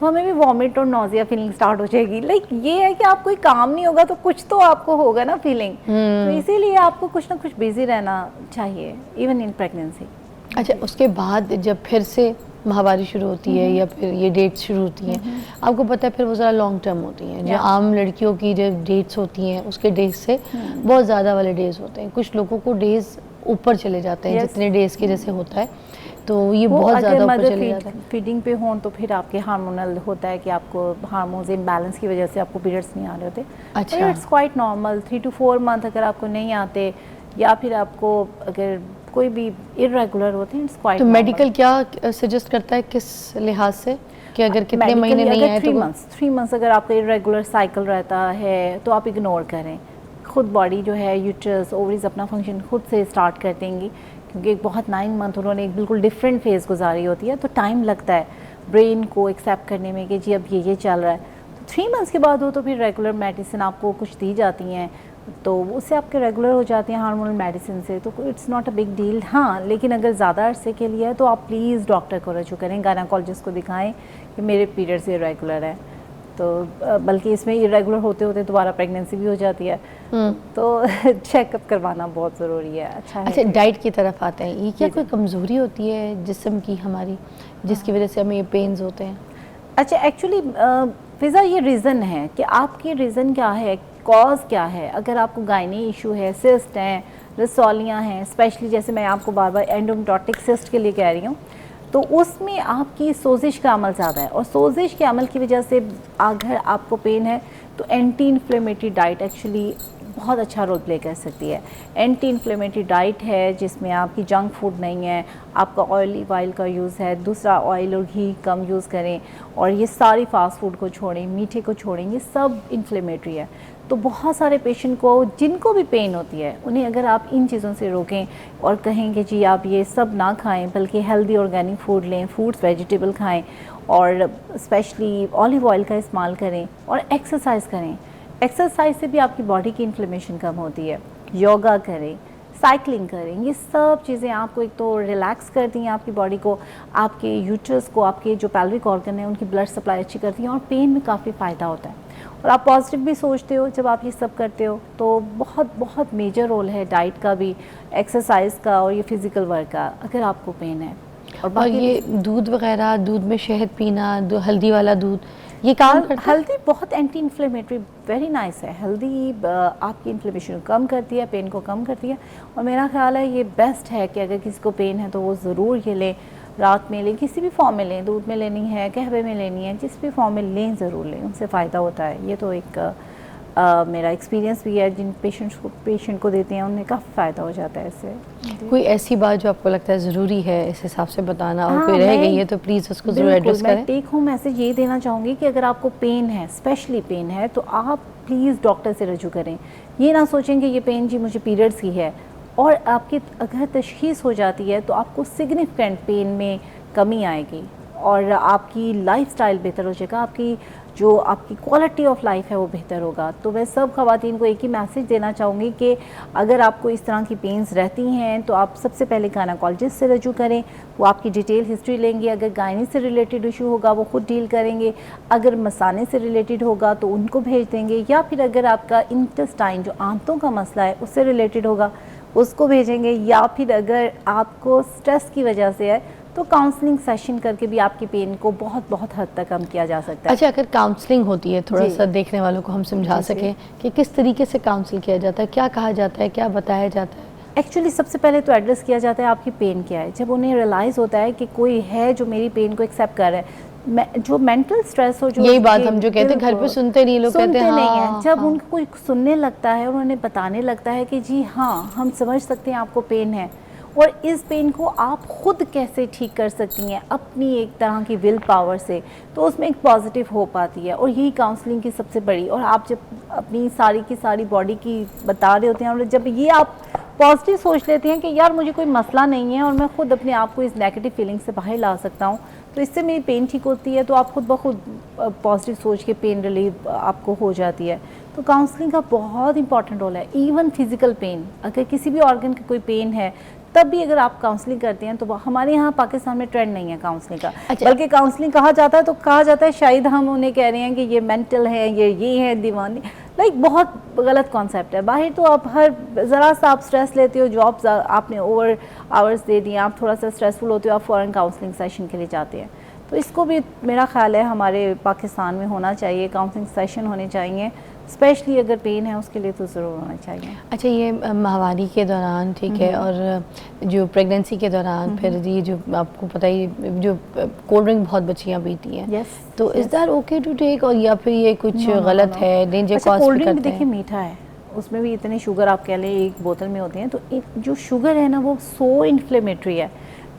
तो हमें भी वॉमिट और नोजिया फीलिंग स्टार्ट हो जाएगी। लाइक ये है कि आप कोई काम नहीं होगा तो कुछ तो आपको होगा ना फीलिंग, तो इसीलिए आपको कुछ ना कुछ बिजी रहना चाहिए इवन इन प्रेगनेंसी। अच्छा, उसके बाद जब फिर से माहवारी शुरू होती है या फिर ये डेट्स शुरू होती हैं, आपको पता है फिर वो ज़रा लॉन्ग टर्म होती हैं। जो आम लड़कियों की जो डेट्स होती हैं उसके डेज से बहुत ज़्यादा वाले डेज होते हैं। कुछ लोगों को डेज ऊपर चले जाते हैं, जितने डेज के जैसे होता है, तो ये बहुत ज़्यादा ऊपर चले जाता है। फीडिंग पे हों तो फिर आपके हार्मोनल होता है कि आपको हार्मोन्स इम्बैलेंस की वजह से आपको पीरियड्स नहीं आ रहे होते। अच्छा, it's quite normal. 3 to 4 month अगर आपको नहीं आते या फिर आपको अगर कोई भी इरेगुलर होते हैं, इट्स क्वाइट। तो मेडिकल क्या सजेस्ट करता है किस लिहाज से कि अगर कितने महीने नहीं आए तो 3 मंथ्स अगर आपका इरेगुलर साइकिल रहता है तो आप इग्नोर करें। खुद बॉडी जो है, यूट्रस, ओवरीज अपना फंक्शन खुद से स्टार्ट कर देंगी, क्योंकि एक बहुत 9 मंथ उन्होंने एक बिल्कुल डिफरेंट फेज़ गुजारी होती है, तो टाइम लगता है ब्रेन को एक्सेप्ट करने में कि जी अब ये चल रहा है। तो 3 मंथ्स के बाद हो तो फिर रेगुलर मेडिसिन आपको कुछ दी जाती हैं, तो उससे आपके रेगुलर हो जाते हैं हार्मोनल मेडिसिन से, तो it's not a big deal. हाँ, लेकिन अगर ज़्यादा अरसे के लिए है तो आप प्लीज़ डॉक्टर को रजू करें, गायनेकोलॉजिस्ट को दिखाएं कि मेरे पीरियड्स इरेगुलर है। तो बल्कि इसमें इरेगुलर होते होते दोबारा प्रेगनेंसी भी हो जाती है, तो चेकअप करवाना बहुत ज़रूरी है। अच्छा, डाइट की तरफ आते हैं। ये क्या कोई कमज़ोरी होती है जिस्म की हमारी जिसकी वजह से हमें ये पेन्स होते हैं? अच्छा, एक्चुअली फिज़ा ये रीज़न है कि आपकी रीज़न क्या है, कॉज क्या है। अगर आपको गायनी इशू है, सिस्ट हैं, रसौलियाँ हैं, स्पेशली जैसे मैं आपको बार बार एंडोमेट्रियोटिक सिस्ट के लिए कह रही हूँ, तो उसमें आपकी सोजिश का अमल ज़्यादा है, और सोजिश के अमल की वजह से अगर आपको पेन है तो एंटी इन्फ्लेमेटरी डाइट एक्चुअली बहुत अच्छा रोल प्ले कर सकती है। एंटी इन्फ्लेमेटरी डाइट है जिसमें आपकी जंक फूड नहीं है, आपका ऑयल का यूज़ है, दूसरा ऑयल और घी कम यूज़ करें, और ये सारी फास्ट फूड को छोड़ें, मीठे को छोड़ें, ये सब इन्फ्लेमेटरी है। तो बहुत सारे पेशेंट को जिनको भी पेन होती है उन्हें अगर आप इन चीज़ों से रोकें और कहें कि जी आप ये सब ना खाएं बल्कि हेल्दी ऑर्गेनिक फूड लें, फ्रूट्स वेजिटेबल खाएं और स्पेशली ऑलिव ऑयल का इस्तेमाल करें और एक्सरसाइज करें। एक्सरसाइज से भी आपकी बॉडी की इन्फ्लेमेशन कम होती है। योगा करें, साइकिलिंग करें, ये सब चीज़ें आपको एक तो रिलैक्स करती हैं आपकी बॉडी को, आपके यूट्रस को, आपके जो पेल्विक ऑर्गन है उनकी ब्लड सप्लाई अच्छी करती हैं और पेन में काफ़ी फ़ायदा होता है। और आप पॉजिटिव भी सोचते हो जब आप ये सब करते हो, तो बहुत बहुत मेजर रोल है डाइट का भी, एक्सरसाइज का और ये फिज़िकल वर्क का अगर आपको पेन है। और ये दूध वगैरह, दूध में शहद पीना, हल्दी वाला दूध, ये काम करता है? हल्दी बहुत एंटी इन्फ्लेमेटरी, वेरी नाइस है। हल्दी आपकी इन्फ्लेमेशन को कम करती है, पेन को कम करती है, और मेरा ख्याल है ये बेस्ट है कि अगर किसी को पेन है तो वो ज़रूर ये लें, रात में लें, किसी भी फॉर्म में लें, दूध में लेनी है, कहवे में लेनी है, जिस भी फॉर्म में लें ज़रूर लें, उनसे फ़ायदा होता है। ये तो एक मेरा एक्सपीरियंस भी है, जिन पेशेंट को देते हैं उन्हें काफ़ी फ़ायदा हो जाता है इससे। कोई ऐसी बात जो आपको लगता है ज़रूरी है इस हिसाब से बताना, और कोई रह गई है तो प्लीज़ उसको ज़रूर एड्रेस करें। मैं टेक होम मैसेज ये देना चाहूँगी कि अगर आपको पेन है, स्पेशली पेन है, तो आप प्लीज़ डॉक्टर से रजू करें। ये ना सोचें कि ये पेन जी मुझे पीरियड्स की है, और आपकी अगर तशख़ीस हो जाती है तो आपको सिग्निफिकेंट पेन में कमी आएगी और आपकी लाइफस्टाइल बेहतर हो जाएगा, आपकी जो आपकी क्वालिटी ऑफ लाइफ है वो बेहतर होगा। तो मैं सब ख़वातीन को एक ही मैसेज देना चाहूँगी कि अगर आपको इस तरह की पेन्स रहती हैं तो आप सबसे पहले गायनेकोलॉजिस्ट से रजू करें, वो आपकी डिटेल हिस्ट्री लेंगे। अगर गायनी से रिलेटेड इशू होगा वो खुद डील करेंगे, अगर मसाने से रिलेटेड होगा तो उनको भेज देंगे, या फिर अगर आपका इंटेस्टाइन जो आंतों का मसला है उससे रिलेटेड होगा उसको भेजेंगे, या फिर अगर आपको स्ट्रेस की वजह से है तो काउंसलिंग सेशन करके भी आपकी पेन को बहुत बहुत हद तक कम किया जा सकता है। अच्छा, अगर काउंसलिंग होती है, थोड़ा सा देखने वालों को हम समझा सकें कि किस तरीके से काउंसिल किया जाता है, क्या कहा जाता है, क्या बताया जाता है? एक्चुअली सबसे पहले तो एड्रेस किया जाता है आपकी पेन क्या है। जब उन्हें रियलाइज़ होता है कि कोई है जो मेरी पेन को एक्सेप्ट कर रहा है, जो मेंटल स्ट्रेस हो, जो यही बात हम जो कहते हैं घर पे सुनते नहीं, लोग कहते हैं नहीं हाँ, है। जब उनको कोई सुनने लगता है और उन्हें बताने लगता है कि जी हाँ हम समझ सकते हैं आपको पेन है, और इस पेन को आप खुद कैसे ठीक कर सकती हैं अपनी एक तरह की विल पावर से, तो उसमें एक पॉजिटिव होप आती है। और यही काउंसलिंग की सबसे बड़ी, और आप जब अपनी सारी की सारी बॉडी की बता रहे होते हैं और जब ये आप पॉजिटिव सोच लेते हैं कि यार मुझे कोई मसला नहीं है और मैं खुद अपने आप को इस नेगेटिव फीलिंग से बाहर ला सकता हूँ, तो इससे मेरी पेन ठीक होती है, तो आप खुद ब खुद पॉजिटिव सोच के पेन रिलीव आपको हो जाती है। तो काउंसलिंग का बहुत इंपॉर्टेंट रोल है। इवन फिजिकल पेन, अगर किसी भी ऑर्गन की कोई पेन है तब भी अगर आप काउंसलिंग करते हैं, तो हमारे यहाँ पाकिस्तान में ट्रेंड नहीं है काउंसलिंग का। अच्छा। बल्कि काउंसलिंग कहा जाता है तो कहा जाता है शायद हम उन्हें कह रहे हैं कि ये मेंटल है, ये है दीवानी, लाइक बहुत गलत कॉन्सेप्ट है। बाहर तो आप ज़रा सा आप स्ट्रेस लेते हो, जॉब आपने ओवर आवर्स दे दिए, आप थोड़ा सा स्ट्रेसफुल होते हो, आप फ़ौरन काउंसलिंग सेशन के लिए जाते हैं। तो इसको भी मेरा ख्याल है हमारे पाकिस्तान में होना चाहिए, काउंसलिंग सेशन होने चाहिए, स्पेशली अगर पेन है उसके लिए तो ज़रूर होना चाहिए। अच्छा, ये माहवारी के दौरान ठीक है, और जो प्रेगनेंसी के दौरान फिर ये जो आपको पता ही जो कोल्ड ड्रिंक बहुत बच्चियाँ पीती हैं, yes, तो is that okay to take, और या फिर ये कुछ गलत है, डेंजर कॉज कोल्ड ड्रिंक देखिए मीठा है, उसमें भी इतने शुगर आप कह लें एक बोतल में होते हैं, तो जो शुगर है ना वो सो इन्फ्लेमेटरी है।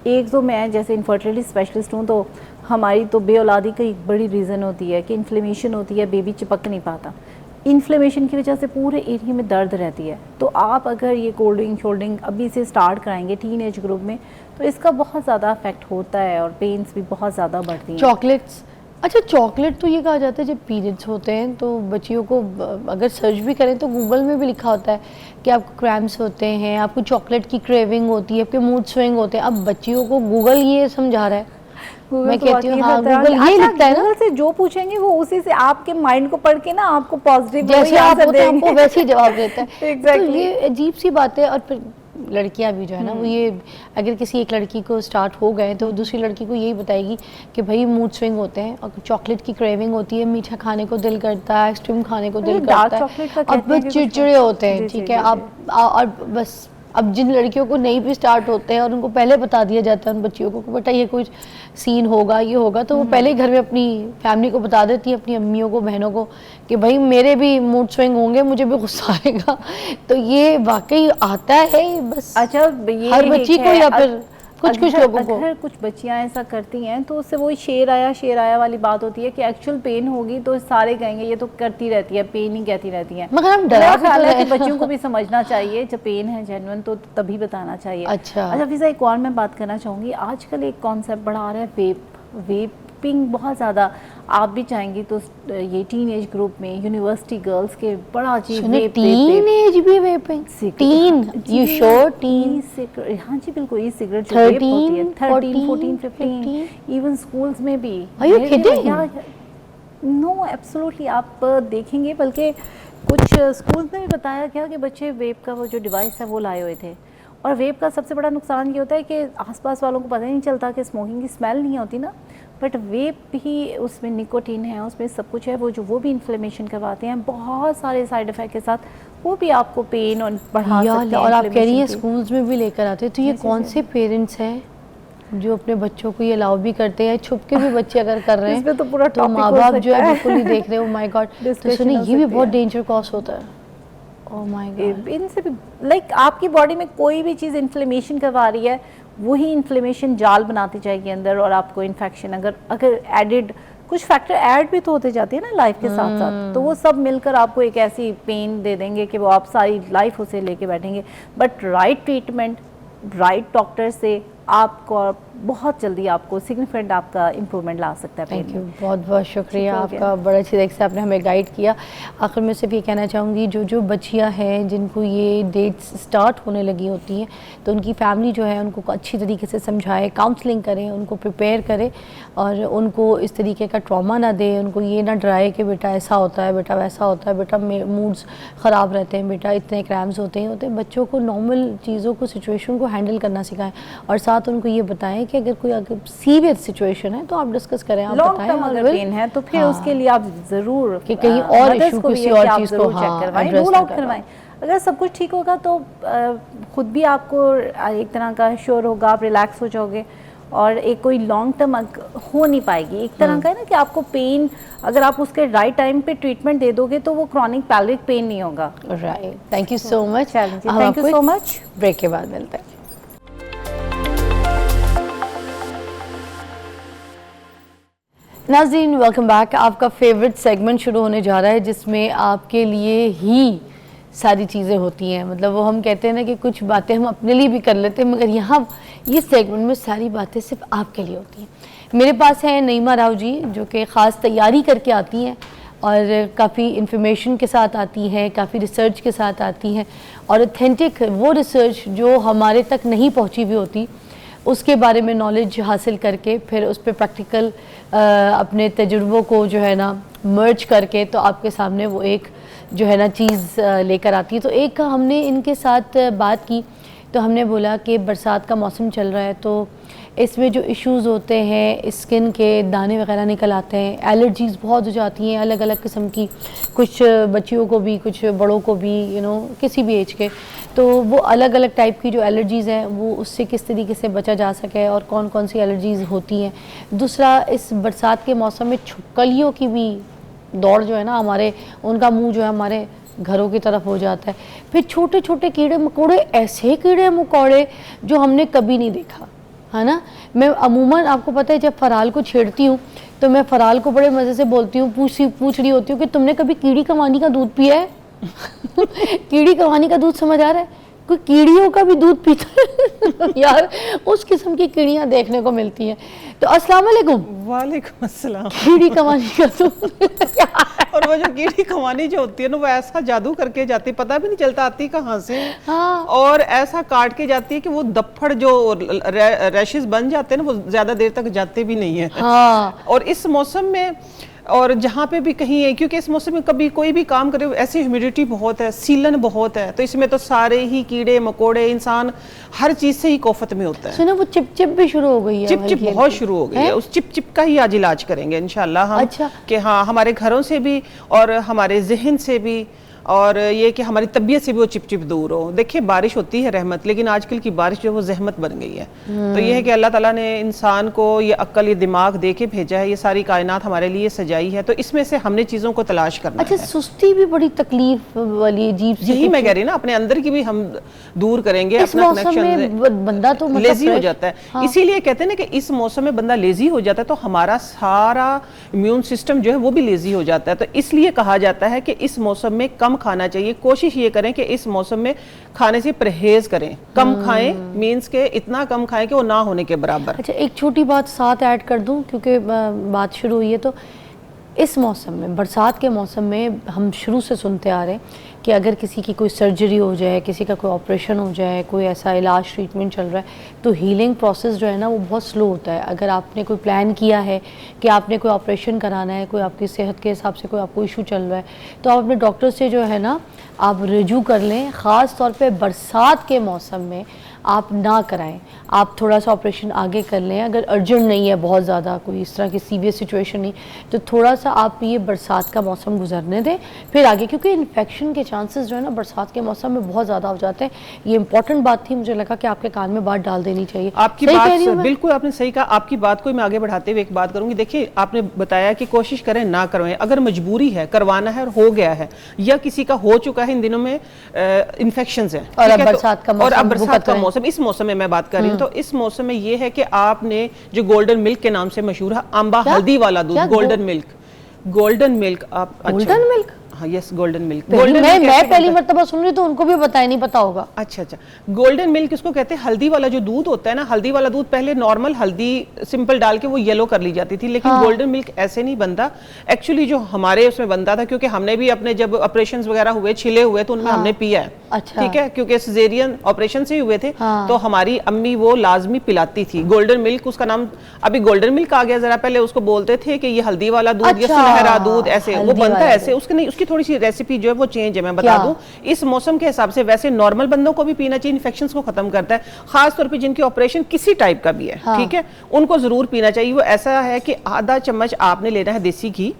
एक तो मैं जैसे इनफर्टिलिटी स्पेशलिस्ट हूँ, तो हमारी तो बेऔलादी का एक बड़ी रीज़न होती है कि इन्फ्लेमेशन होती है, बेबी चिपक नहीं पाता। इन्फ्लेमेशन की वजह से पूरे एरिया में दर्द रहती है। तो आप अगर ये कोल्ड ड्रिंक शोल्ड अभी से स्टार्ट कराएंगे टीन एज ग्रुप में, तो इसका बहुत ज़्यादा इफेक्ट होता है और पेन्स भी बहुत ज़्यादा बढ़ती हैं। चॉकलेट्स, अच्छा चॉकलेट तो ये कहा जाता है जब पीरियड्स होते हैं तो बच्चियों को, अगर सर्च भी करें तो गूगल में भी लिखा होता है कि आपको क्रैम्प्स होते हैं, आपको चॉकलेट की क्रेविंग होती है, आपके मूड स्विंग होते हैं। अब बच्चियों को गूगल ये समझा रहा है, मैं कहती हूँ हाँ गूगल ये लिखता है ना, गूगल से जो पूछेंगे वो उसी से आपके माइंड को पढ़ के ना आपको पॉजिटिव जैसे आप होते हैं आपको वैसे ही जवाब देता है। exactly. तो ये अजीब सी बात है। और फिर लड़कियां भी जो है ना वो ये, अगर किसी एक लड़की को स्टार्ट हो गए तो दूसरी लड़की को यही बताएगी कि भाई मूड स्विंग होते हैं और चॉकलेट की क्रेविंग होती है, मीठा खाने को दिल करता है, आइसक्रीम खाने को दिल करता है, और बस चिड़चिड़े होते हैं, ठीक है, आप और बस अब जिन लड़कियों को नहीं भी स्टार्ट होते हैं और उनको पहले बता दिया जाता है उन बच्चियों को कि बेटा ये कुछ सीन होगा, ये होगा, तो वो पहले ही घर में अपनी फैमिली को बता देती है, अपनी अम्मियों को, बहनों को, कि भाई मेरे भी मूड स्विंग होंगे, मुझे भी गुस्सा आएगा। तो ये वाकई आता है बस अच्छा, ये हर बच्ची को या फिर कुछ लोगों को? अगर कुछ बच्चियां ऐसा करती हैं तो उससे वही शेर आया वाली बात होती है कि एक्चुअल पेन होगी तो सारे कहेंगे ये तो करती रहती है, पेन ही कहती रहती है। मगर हम डरा भी तो रहे हैं। बच्चियों को भी समझना चाहिए जब पेन है जेन्युइन तो तभी बताना चाहिए। अच्छा फिजा, एक और मैं बात करना चाहूँगी, आजकल एक कॉन्सेप्ट बड़ा आ रहा है वेपिंग बहुत ज़्यादा, आप भी चाहेंगी तो ये टीन एज ग्रुप में यूनिवर्सिटी गर्ल्स के बड़ा अजीब टीन एज भी vaping, tin you sure? Tin, हाँ जी बिल्कुल, ई सिगरेट 13, 14, 15 इवन स्कूल्स में भी। Are you kidding? No absolutely, आप देखेंगे बल्कि कुछ स्कूल्स में भी बताया गया कि बच्चे वेप का वो जो डिवाइस है वो लाए हुए थे। और वेप का सबसे बड़ा नुकसान ये होता है कि आसपास वालों को पता ही नहीं चलता कि स्मोकिंग की स्मेल नहीं होती ना, बट वेप भी उसमें निकोटीन है, उसमें सब कुछ है, वो भी इन्फ्लेमेशन करवाते हैं बहुत सारे साइड इफेक्ट के साथ, वो भी आपको पेन और बढ़ा सकते हैं। और आप कह रही हैं स्कूल्स में भी लेकर आते हैं, तो ये कौन से पेरेंट्स हैं जो अपने बच्चों को ये अलाउ भी करते हैं? छुप के भी बच्चे अगर कर रहे हैं तो पूरा तो माँ बाप जो है बिल्कुल ही देख रहे हो, माय गॉड। तो सुनिए ये भी बहुत डेंजर कॉज होता है। ओह माय गॉड, इनसे भी लाइक आपकी बॉडी में कोई भी चीज़ इन्फ्लेमेशन करवा रही है, वही इन्फ्लेमेशन जाल बनाती जाएगी अंदर और आपको इन्फेक्शन, अगर एडिड कुछ फैक्टर ऐड भी तो होते जाते हैं ना लाइफ के साथ साथ, तो वो सब मिलकर आपको एक ऐसी पेन दे देंगे कि वो आप सारी लाइफ उसे लेके बैठेंगे। But right treatment, right doctor से आपको बहुत जल्दी आपको सिग्निफिकेंट आपका इम्प्रूवमेंट ला सकता है। थैंक यू, बहुत बहुत शुक्रिया आपका, बड़ा अच्छी तरीके से आपने हमें गाइड किया। आखिर में सिर्फ ये कहना चाहूँगी, जो बच्चियाँ हैं जिनको ये डेट्स स्टार्ट होने लगी होती हैं तो उनकी फैमिली जो है उनको अच्छी तरीके से समझाए, काउंसलिंग करें, उनको प्रिपेयर करें और उनको इस तरीके का ट्रॉमा ना दे, उनको ये ना डराए कि बेटा ऐसा होता है, बेटा वैसा होता है, बेटा मूड्स ख़राब रहते हैं, बेटा इतने क्रैम्स होते हैं। बच्चों को नॉर्मल चीज़ों को, सिचुएशन को हैंडल करना सिखाएं और साथ उनको ये बताएं कि अगर कोई सीरियस सिचुएशन है तो आप डिस्कस करें, आप बताएं। अगर पेन है तो फिर उसके लिए आप जरूर कि कहीं और इशू, किसी और चीज को चेक करवाएं, रूल आउट करवाएं। अगर सब कुछ ठीक होगा तो खुद भी आपको एक तरह का श्योर होगा, आप रिलैक्स हो जाओगे और एक कोई लॉन्ग टर्म हो नहीं पाएगी। एक तरह का है ना कि आपको पेन, अगर आप उसके राइट टाइम पे ट्रीटमेंट दे दोगे तो वो क्रॉनिक पैल्विक पेन नहीं होगा। Right, thank you so much. Thank you so much. Break के बाद मिलते हैं। नाज़रीन वेलकम बैक। आपका फेवरेट सेगमेंट शुरू होने जा रहा है जिसमें आपके लिए ही सारी चीज़ें होती हैं। मतलब वो हम कहते हैं ना कि कुछ बातें हम अपने लिए भी कर लेते हैं, मगर यहाँ ये सेगमेंट में सारी बातें सिर्फ आपके लिए होती हैं। मेरे पास हैं नईमा राव जी, जो कि ख़ास तैयारी करके आती हैं और काफ़ी इन्फॉर्मेशन के साथ आती हैं, काफ़ी रिसर्च के साथ आती हैं और ऑथेंटिक वो रिसर्च जो हमारे तक नहीं पहुँची हुई होती उसके बारे में नॉलेज हासिल करके फिर उस पर प्रैक्टिकल अपने तजुर्बों को जो है ना मर्ज करके तो आपके सामने वो एक जो है ना चीज़ लेकर आती है। तो एक हमने इनके साथ बात की तो हमने बोला कि बरसात का मौसम चल रहा है तो इसमें जो इश्यूज़ होते हैं, स्किन के दाने वगैरह निकल आते हैं, एलर्जीज़ बहुत हो जाती हैं अलग अलग किस्म की, कुछ बच्चियों को भी, कुछ बड़ों को भी, किसी भी एज के। तो वो अलग अलग टाइप की जो एलर्जीज़ हैं वो उससे किस तरीके से बचा जा सके और कौन कौन सी एलर्जीज़ होती हैं। दूसरा, इस बरसात के मौसम में छिपकलियों की भी दौड़ जो है ना, हमारे उनका मुंह जो है हमारे घरों की तरफ हो जाता है। फिर छोटे छोटे कीड़े मकोड़े, ऐसे कीड़े मकोड़े जो हमने कभी नहीं देखा, है ना। मैं अमूमन आपको पता है जब फराल को छेड़ती हूँ तो मैं फराल को बड़े मज़े से बोलती हूँ, पूछ रही होती हूँ कि तुमने कभी कीड़ी कवानी का दूध पिया है? कीड़ी कवानी का दूध समझ आ रहा है? कोई कीड़ियों का भी दूध पीता है? यार उस किस्म की कीड़ियाँ देखने को मिलती हैं। तो अस्सलाम वालेकुम। वालेकुम अस्सलाम। कीड़ी कवानी का दूध और वो जो कीड़ी कवानी जो होती है ना, वो ऐसा जादू करके जाती है, पता भी नहीं चलता आती कहाँ से। हाँ। और ऐसा काट के जाती है कि वो दफ्फड़ जो रैशेस बन जाते हैं ना, वो ज्यादा देर तक जाते भी नहीं है। हाँ। और इस मौसम में और जहाँ पे भी कहीं है, क्योंकि इस मौसम में कभी कोई भी काम करे, ऐसी ह्यूमिडिटी बहुत है, सीलन बहुत है, तो इसमें तो सारे ही कीड़े मकोड़े, इंसान हर चीज से ही कोफत में होता है। सुनो वो चिपचिप भी शुरू हो गई है, चिपचिप बहुत शुरू हो गई है। उस चिपचिप का ही आज इलाज करेंगे इंशाल्लाह हम। अच्छा। कि हाँ, हमारे घरों से भी और हमारे जहन से भी और ये कि हमारी तबीयत से भी वो चिप चिप दूर हो। देखिए बारिश होती है रहमत, लेकिन आजकल की बारिश जो है वो जहमत बन गई है। तो ये है कि अल्लाह ताला ने इंसान को ये अक्ल, ये दिमाग दे के भेजा है, ये सारी कायनात हमारे लिए सजाई है, तो इसमें से हमने चीज़ों को तलाश करना अच्छा, है। सुस्ती भी बड़ी तकलीफ वाली अजीब सी, यही मैं कह रही ना, अपने अंदर की भी हम दूर करेंगे। इस अपना मौसम में बंदा तो मतलब लेजी हो जाता है। हाँ। इसीलिए कहते हैं ना कि इस मौसम में बंदा लेजी हो जाता है, तो हमारा सारा इम्यून सिस्टम जो है वो भी लेजी हो जाता है। तो इसलिए कहा जाता है कि इस मौसम में कम खाना चाहिए। कोशिश ये करें कि इस मौसम में खाने से परहेज करें, कम खाएं, मीन्स के इतना कम खाएं कि वो ना होने के बराबर। अच्छा, एक छोटी बात साथ ऐड कर दूं क्योंकि बात शुरू हुई है। तो इस मौसम में, बरसात के मौसम में, हम शुरू से सुनते आ रहे हैं कि अगर किसी की कोई सर्जरी हो जाए, किसी का कोई ऑपरेशन हो जाए, कोई ऐसा इलाज ट्रीटमेंट चल रहा है, तो हीलिंग प्रोसेस जो है ना वो बहुत स्लो होता है। अगर आपने कोई प्लान किया है कि आपने कोई ऑपरेशन कराना है, कोई आपकी सेहत के हिसाब से कोई आपको इशू चल रहा है, तो आप अपने डॉक्टर से जो है ना आप रिजू कर लें। ख़ास तौर पे बरसात के मौसम में आप ना कराएं, आप थोड़ा सा ऑपरेशन आगे कर लें। अगर अर्जेंट नहीं है, बहुत ज़्यादा कोई इस तरह की सीवियस सिचुएशन नहीं, तो थोड़ा सा आप ये बरसात का मौसम गुजरने दें फिर आगे, क्योंकि इन्फेक्शन के चांसेस जो है ना बरसात के मौसम में बहुत ज़्यादा हो जाते हैं। ये इंपॉर्टेंट बात थी, मुझे लगा कि आपके कान में बात डाल देनी चाहिए। आपकी बात बिल्कुल आपने सही कहा। आपकी बात को मैं आगे बढ़ाते हुए एक बात करूंगी। देखिए, आपने बताया कि कोशिश करें ना करवाएं। अगर मजबूरी है, करवाना है और हो गया है, या किसी का हो चुका है, इन दिनों में इन्फेक्शन है और अब बरसात का मौसम, इस मौसम में मैं बात कर रही हूँ, तो इस मौसम में ये है कि आपने जो गोल्डन मिल्क के नाम से मशहूर है, आंबा हल्दी वाला दूध, गोल्डन मिल्क आप गोल्डन मिल्क, हाँ यस, गोल्डन मिल्क। मैं पहली मर्तबा सुन रही, तो उनको भी बताया नहीं पता होगा। अच्छा, गोल्डन मिल्क इसको कहते हैं। हल्दी वाला जो दूध होता है ना, हल्दी वाला दूध पहले नॉर्मल हल्दी सिंपल डाल के वो येलो कर ली जाती थी, लेकिन गोल्डन मिल्क ऐसे नहीं बनता। एक्चुअली जो हमारे उसमें बनता था, क्योंकि हमने भी अपने जब ऑपरेशन वगैरह हुए, छिले हुए, तो उनमें हमने पिया है। अच्छा। ठीक है, क्योंकि सिजेरियन ऑपरेशन से ही हुए थे, तो हमारी अम्मी वो लाजमी पिलाती थी गोल्डन मिल्क। उसका नाम अभी गोल्डन मिल्क आ गया, जरा पहले उसको बोलते थे कि ये हल्दी वाला दूध या सुनहरा दूध, ऐसे वो बनता है ऐसे। उसके नहीं, उसकी थोड़ी सी रेसिपी जो है वो चेंज है, मैं बता दूं। इस मौसम के हिसाब से वैसे नॉर्मल बंदों को भी पीना चाहिए, इन्फेक्शंस को खत्म करता है। खास तौर पे जिनके ऑपरेशन किसी टाइप का भी है, ठीक है, उनको जरूर पीना चाहिए। वो ऐसा है कि आधा चम्मच आपने लेना है देसी घी,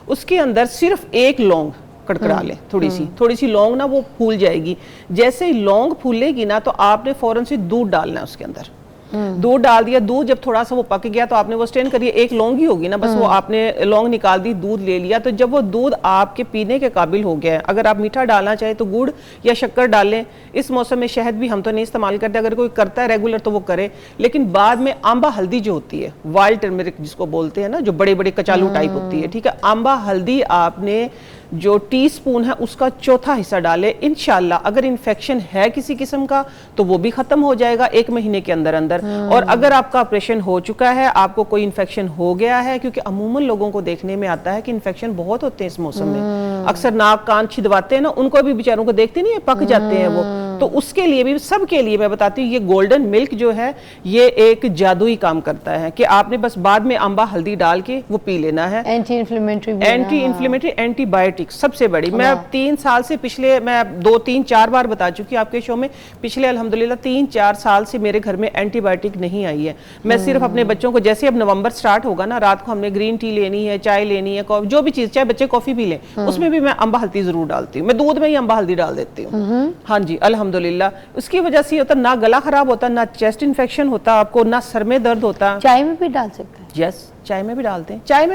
उसके अंदर सिर्फ एक लौंग कड़कड़ा ले, थोड़ी सी लौंग ना वो फूल जाएगी। जैसे ही लौंग फूलेगी ना, तो आपने फौरन से दूध डालना है उसके अंदर। दूध डाल दिया, दूध जब थोड़ा सा वो पक गया तो आपने वो स्ट्रेन करिए, एक लौंग ही होगी ना बस, वो आपने लौंग निकाल दी, दूध ले लिया। तो जब वो दूध आपके पीने के काबिल हो गया है, अगर आप मीठा डालना चाहे तो गुड़ या शक्कर डालें। इस मौसम में शहद भी हम तो नहीं इस्तेमाल करते, अगर कोई करता है रेगुलर तो वो करे। लेकिन बाद में आंबा हल्दी जो होती है, वाइल्ड टर्मरिक जिसको बोलते हैं ना, जो बड़े बड़े कचालू टाइप होती है, ठीक है, आंबा हल्दी आपने जो टीस्पून है उसका चौथा हिस्सा डाले। इंशाल्लाह अगर इन्फेक्शन है किसी किस्म का तो वो भी खत्म हो जाएगा 1 महीने के अंदर अंदर। और अगर आपका ऑपरेशन हो चुका है, आपको कोई इन्फेक्शन हो गया है, क्योंकि अमूमन लोगों को देखने में आता है कि इन्फेक्शन बहुत होते हैं इस मौसम में, अक्सर नाक कान छिदवाते हैं ना, उनको भी बेचारों को देखते नहीं है, पक जाते हैं वो। तो उसके लिए भी, सबके लिए मैं बताती हूँ, ये गोल्डन मिल्क जो है ये एक जादुई काम करता है कि आपने बस बाद में आंबा हल्दी डाल के वो पी लेना है। एंटी इन्फ्लेमेटरी, एंटीबायोटिक सबसे बड़ी। मैं 3 साल से, पिछले मैं 2-3-4 बार बता चुकी आपके शो में, पिछले अल्हम्दुलिल्लाह 3-4 साल से मेरे घर में एंटीबायोटिक नहीं आई है। मैं सिर्फ अपने बच्चों को, जैसे अब नवंबर स्टार्ट होगा ना, रात को हमने ग्रीन टी लेनी है, चाय लेनी है, जो भी चीज, चाहे बच्चे कॉफी भी लें, उसमें भी मैं अम्बा हल्दी जरूर डालती हूँ। मैं दूध में ही अम्बा हल्दी डाल देती हूँ। हाँ जी, अल्हम्दुलिल्लाह। उसकी वजह से होता ना गला खराब होता, ना चेस्ट इन्फेक्शन होता आपको, ना सर में दर्द होता। चाय में भी डाल सकते हैं? यस, चाय में भी डालते हैं, चाय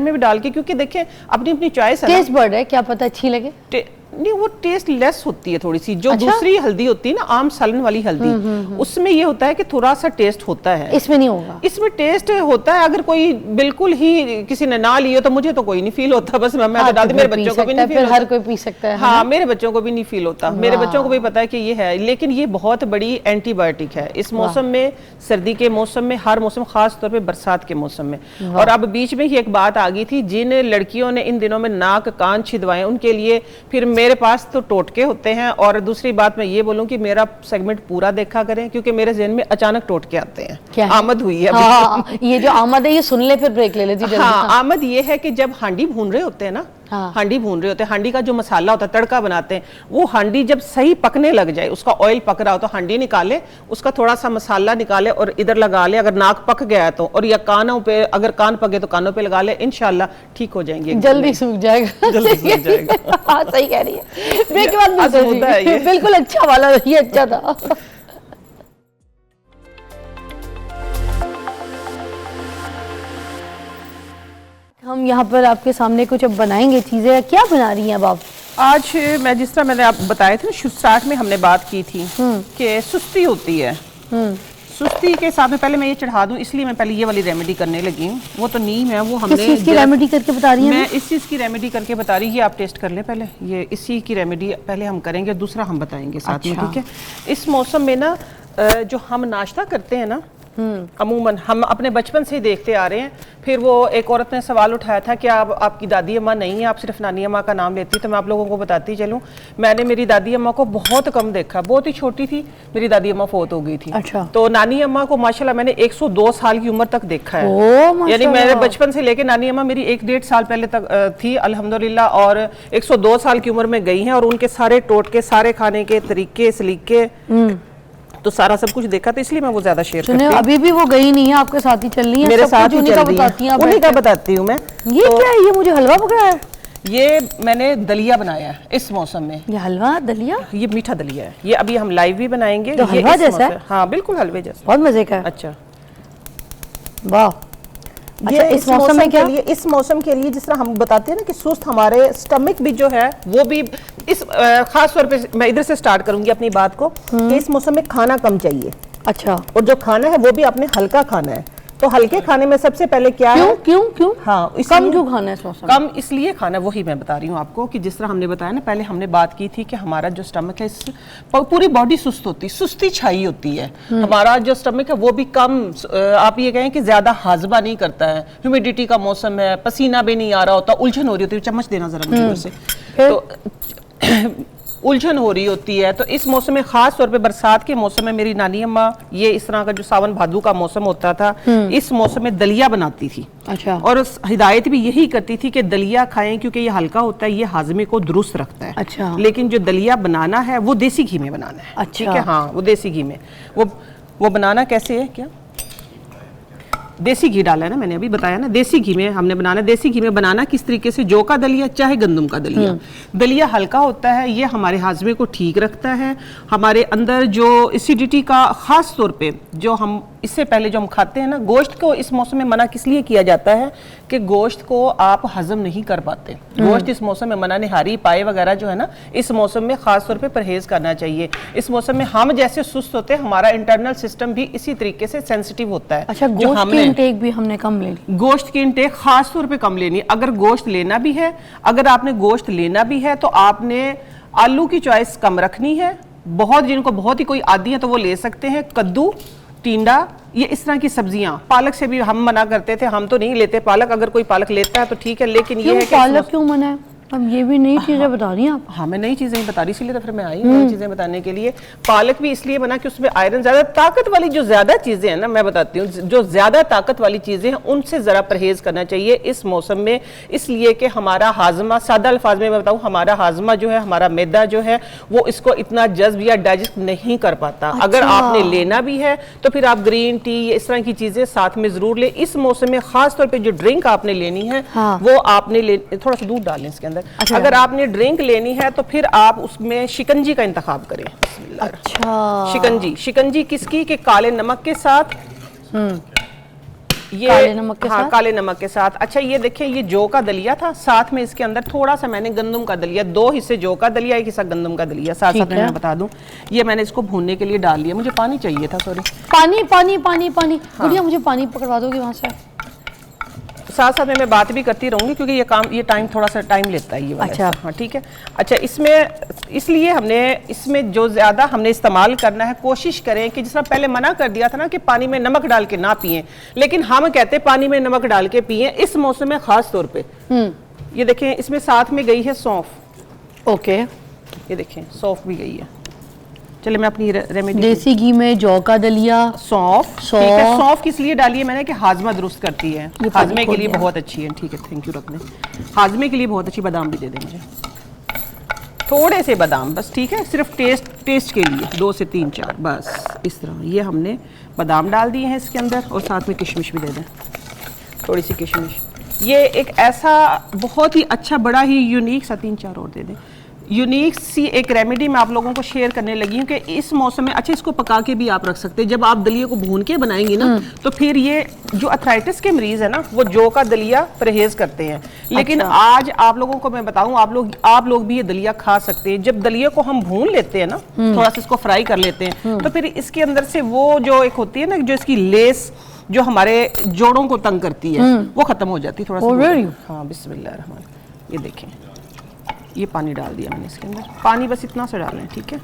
में भी डाल के, क्योंकि देखिए अपनी अपनी चॉइस है। टेस्ट बर्ड है, क्या पता अच्छी लगे। नहीं, वो टेस्ट लेस होती है थोड़ी सी। जो दूसरी हल्दी होती है ना, आम सालन वाली हल्दी, उसमें ये होता है कि थोड़ा सा टेस्ट होता है, इसमें नहीं होगा। इसमें टेस्ट होता है। अगर कोई बिल्कुल ही किसी ने ना लियो तो मुझे तो कोई नहीं फील होता, बस मैं तो डालती, मेरे बच्चों को भी नहीं फील होता, हर कोई पी सकता है। हाँ, मेरे बच्चों को भी नहीं फील होता, मेरे बच्चों को भी पता है कि ये है। लेकिन ये बहुत बड़ी एंटीबायोटिक है इस मौसम में, सर्दी के मौसम में, हर मौसम, खास तौर पर बरसात के मौसम में। और अब बीच में ही एक बात आ गई थी, जिन लड़कियों ने इन दिनों में नाक कान छिदवाए, उनके लिए फिर मेरे पास तो टोटके होते हैं। और दूसरी बात मैं ये बोलूं कि मेरा सेगमेंट पूरा देखा करें, क्योंकि मेरे ज़हन में अचानक टोटके आते हैं। क्या आमद हुई है ये जो आमद है, ये सुन ले फिर ब्रेक ले लेती जल्दी। हाँ, आमद ये है कि जब हांडी भून रहे होते हैं ना, हाँ। हांडी भून रहे होते हैं, हांडी का जो मसाला होता है, तड़का बनाते हैं, वो हांडी जब सही पकने लग जाए, उसका ऑयल पक रहा हो तो हांडी निकाले, उसका थोड़ा सा मसाला निकाले और इधर लगा ले, अगर नाक पक गया है तो, और या कानों पे, अगर कान पके तो कानों पे लगा ले, इंशाल्लाह ठीक हो जाएंगे, जल्दी सूख जाएगा। जल्दी सूख जाएगा। हाँ सही कह रही है। ब्रेक के बाद आज होता है ये। बिल्कुल अच्छा वाला, ये अच्छा था। हम यहाँ पर आपके सामने कुछ अब बनाएंगे चीजें, क्या बना रही हैं अब आप? आज मैं जिस तरह मैंने आप बताए थे ना, स्टार्ट में हमने बात की थी कि सुस्ती होती है, सुस्ती के हिसाब में पहले मैं ये चढ़ा दूं, इसलिए मैं पहले ये वाली रेमेडी करने लगी हूँ। वो तो नीम है, वो हमने किस चीज की रेमेडी करके बता रही हैं? मैं इस चीज़ की रेमेडी करके बता रही हूँ, ये आप टेस्ट कर लें पहले, ये इसी की रेमेडी पहले हम करेंगे, दूसरा हम बताएंगे साथ में, ठीक है। इस मौसम में ना जो हम नाश्ता करते हैं ना, अमूमन हम अपने बचपन से ही देखते आ रहे हैं। फिर वो एक औरत ने सवाल उठाया था कि आप आपकी दादी अम्मा नहीं है, आप सिर्फ नानी अम्मा का नाम लेती, तो मैं आप लोगों को बताती चलूं, मैंने मेरी दादी अम्मा को बहुत कम देखा, बहुत ही छोटी थी मेरी दादी अम्मा, फोत हो गई थी। अच्छा। तो नानी अम्मा को माशाल्लाह मैंने 102 साल की उम्र तक देखा है। यानी माशाल्लाह। मेरे बचपन से लेके नानी अम्मा मेरी 1-1.5 साल पहले तक थी अल्हम्दुलिल्लाह, और 102 साल की उम्र में गई हैं, और उनके सारे टोटके, सारे खाने के तरीके, सलीके, तो सारा सब कुछ देखा, तो इसलिए मैं वो ज्यादा शेयर करती हूँ। अभी भी वो गई नहीं है, आपके साथ ही चल रही है, मेरे साथ ही चल रही है, उन्हीं का बताती हूँ मैं। ये क्या है? ये मुझे हलवा पकड़ा है। ये मैंने दलिया बनाया है इस मौसम में। ये हलवा दलिया? ये मीठा दलिया है, ये अभी हम लाइव भी बनाएंगे। तो ये हलवा इस जैसा है? मौसम- हाँ बिल्कुल हलवे जैसा। बहुत मजे का है। अच्छा, वाह। अच्छा, ये इस मौसम में क्या? के लिए, इस मौसम के लिए जिस तरह हम बताते हैं ना कि सुस्त, हमारे स्टमक भी जो है वो भी इस खास तौर पे, मैं इधर से स्टार्ट करूंगी अपनी बात को, कि इस मौसम में खाना कम चाहिए। अच्छा। और जो खाना है वो भी आपने हल्का खाना है। तो हल्के खाने में सबसे पहले क्या है? क्यों? हाँ, कम क्यों खाना है इस मौसम? कम इसलिए खाना, वही मैं बता रही हूँ आपको, कि जिस तरह हमने बताया ना, पहले हमने बात की थी कि हमारा जो स्टमक है, पूरी बॉडी सुस्त होती, सुस्ती छाई होती है। हमारा जो स्टमक है वो भी कम, आप ये कहें कि ज्यादा हाजमा नहीं करता है। ह्यूमिडिटी का मौसम है, पसीना भी नहीं आ रहा होता, उलझन हो रही होती है, चम्मच देना जरा मुझे इधर से, तो उलझन हो रही होती है। तो इस मौसम में, खास तौर पे बरसात के मौसम में, मेरी नानी अम्मा ये इस तरह का जो सावन भादू का मौसम होता था, इस मौसम में दलिया बनाती थी। अच्छा। और हिदायत भी यही करती थी कि दलिया खाएं, क्योंकि ये हल्का होता है, ये हाजमे को दुरुस्त रखता है। अच्छा। लेकिन जो दलिया बनाना है वो देसी घी में बनाना है। अच्छा। ठीक है, हाँ, वो देसी घी में। वो बनाना कैसे है? क्या देसी घी डाला है ना, मैंने अभी बताया ना, देसी घी में हमने बनाना। देसी घी में बनाना किस तरीके से? जौ का दलिया चाहे गंदम का दलिया, दलिया हल्का होता है, ये हमारे हाजमे को ठीक रखता है। हमारे अंदर जो एसिडिटी का, खास तौर पे जो हम इससे पहले जो हम खाते हैं ना, गोश्त को इस मौसम में मना किस लिए किया जाता है कि गोश्त को आप हजम नहीं कर पाते। गोश्त इस मौसम में मना, निहारी, पाए वगैरह जो है ना, इस मौसम में खास तौर पे परहेज करना चाहिए। इस मौसम में हम जैसे सुस्त होते हैं, हमारा इंटरनल सिस्टम भी इसी तरीके से सेंसिटिव होता है। अच्छा, गोश्त की इंटेक भी हमने कम ले ली? गोश्त की इंटेक खास तौर पे कम लेनी। अगर गोश्त लेना भी है, अगर आपने गोश्त लेना भी है, तो आपने आलू की चॉइस कम रखनी है। बहुत, जिनको बहुत ही कोई आदी है तो वो ले सकते हैं। कद्दू, टिंडा, ये इस तरह की सब्जियां। पालक से भी हम मना करते थे, हम तो नहीं लेते पालक, अगर कोई पालक लेता है तो ठीक है, लेकिन ये है कि पालक क्यों मना है? अब ये भी नई चीजें बता रही हैं आप। हाँ, मैं नई चीजें ही बता रही, इसीलिए तो फिर मैं आई नई चीजें बताने के लिए। पालक भी इसलिए बना कि उसमें आयरन ज्यादा, ताकत वाली जो ज्यादा चीजें हैं ना, मैं बताती हूँ, जो ज्यादा ताकत वाली चीजें हैं उनसे जरा परहेज करना चाहिए इस मौसम में। इसलिए कि हमारा हाजमा, सादा अल्फाज में मैं बताऊँ, हमारा हाजमा जो है, हमारा मैदा जो है, वो इसको इतना जज्ब या डाइजेस्ट नहीं कर पाता। अच्छा। अगर आपने लेना भी है तो फिर आप ग्रीन टी, इस तरह की चीजें साथ में जरूर ले। इस मौसम में खास तौर पर जो ड्रिंक आपने लेनी है, वो आपने थोड़ा सा दूध डालें इसके अंदर। अगर आपने ड्रिंक लेनी है तो फिर आप उसमें शिकंजी का इंतखाब करें। अच्छा। शिकंजी किसकी? कि काले नमक के साथ। ये काले नमक के साथ? काले नमक के साथ। अच्छा, ये देखिए, ये जौ का दलिया था, साथ में इसके अंदर थोड़ा सा मैंने गंदम का दलिया, 2 हिस्से जौ का दलिया, 1 हिस्सा गंदम का दलिया, साथ साथ मैं बता दूं, ये मैंने इसको भूनने के लिए डाल लिया। मुझे पानी चाहिए था, सॉरी, पानी पानी पानी पानी। गुड़िया, मुझे पानी पकड़वा दोगी वहां से? साथ साथ में मैं बात भी करती रहूंगी, क्योंकि ये टाइम थोड़ा सा टाइम लेता है ये वाला। अच्छा। हाँ, ठीक है। अच्छा, इसमें इसलिए हमने इसमें जो ज्यादा हमने इस्तेमाल करना है, कोशिश करें कि जिस तरह पहले मना कर दिया था ना कि पानी में नमक डाल के ना पिएं, लेकिन हम कहते हैं पानी में नमक डाल के पिएं इस मौसम में खास तौर पे। ये देखें, इसमें साथ में गई है सौंफ। ओके। ये देखें, सौंफ भी गई है। चलिए मैं अपनी रेमेडी, देसी घी में जौ का दलिया, सौंफ, ठीक है। सौंफ किस लिए डाली है मैंने कि हाजमा दुरुस्त करती है, हाजमे के लिए बहुत अच्छी है, ठीक है, थैंक यू रखने, हाजमे के लिए बहुत अच्छी। बादाम भी दे दें मुझे, थोड़े से बादाम बस, ठीक है, सिर्फ टेस्ट के लिए, 2 से 3 4 बस इस तरह। ये हमने बादाम डाल दिए हैं इसके अंदर, और साथ में किशमिश भी दे दें, थोड़ी सी किशमिश। ये एक ऐसा बहुत ही अच्छा बड़ा ही यूनिक सा, 3 4 और दे दें, यूनिक सी एक रेमेडी मैं आप लोगों को शेयर करने लगी हूँ कि इस मौसम में, अच्छा इसको पका के भी आप रख सकते हैं। जब आप दलिया को भून के बनाएंगी ना, तो फिर ये जो अर्थराइटिस के मरीज है ना, वो जौ का दलिया परहेज करते हैं। लेकिन आज आप लोगों को मैं बताऊं, आप लोग भी ये दलिया खा सकते हैं। जब दलिया को हम भून लेते हैं ना, थोड़ा सा इसको फ्राई कर लेते हैं, तो फिर इसके अंदर से वो जो एक होती है ना, जो इसकी लेस जो हमारे जोड़ों को तंग करती है, वो खत्म हो जाती है थोड़ा सा। हाँ, बिस्मिल्लाह रहमान, ये देखें, ये पानी डाल दिया मैंने इसके अंदर, पानी बस इतना सा डालें, ठीक है।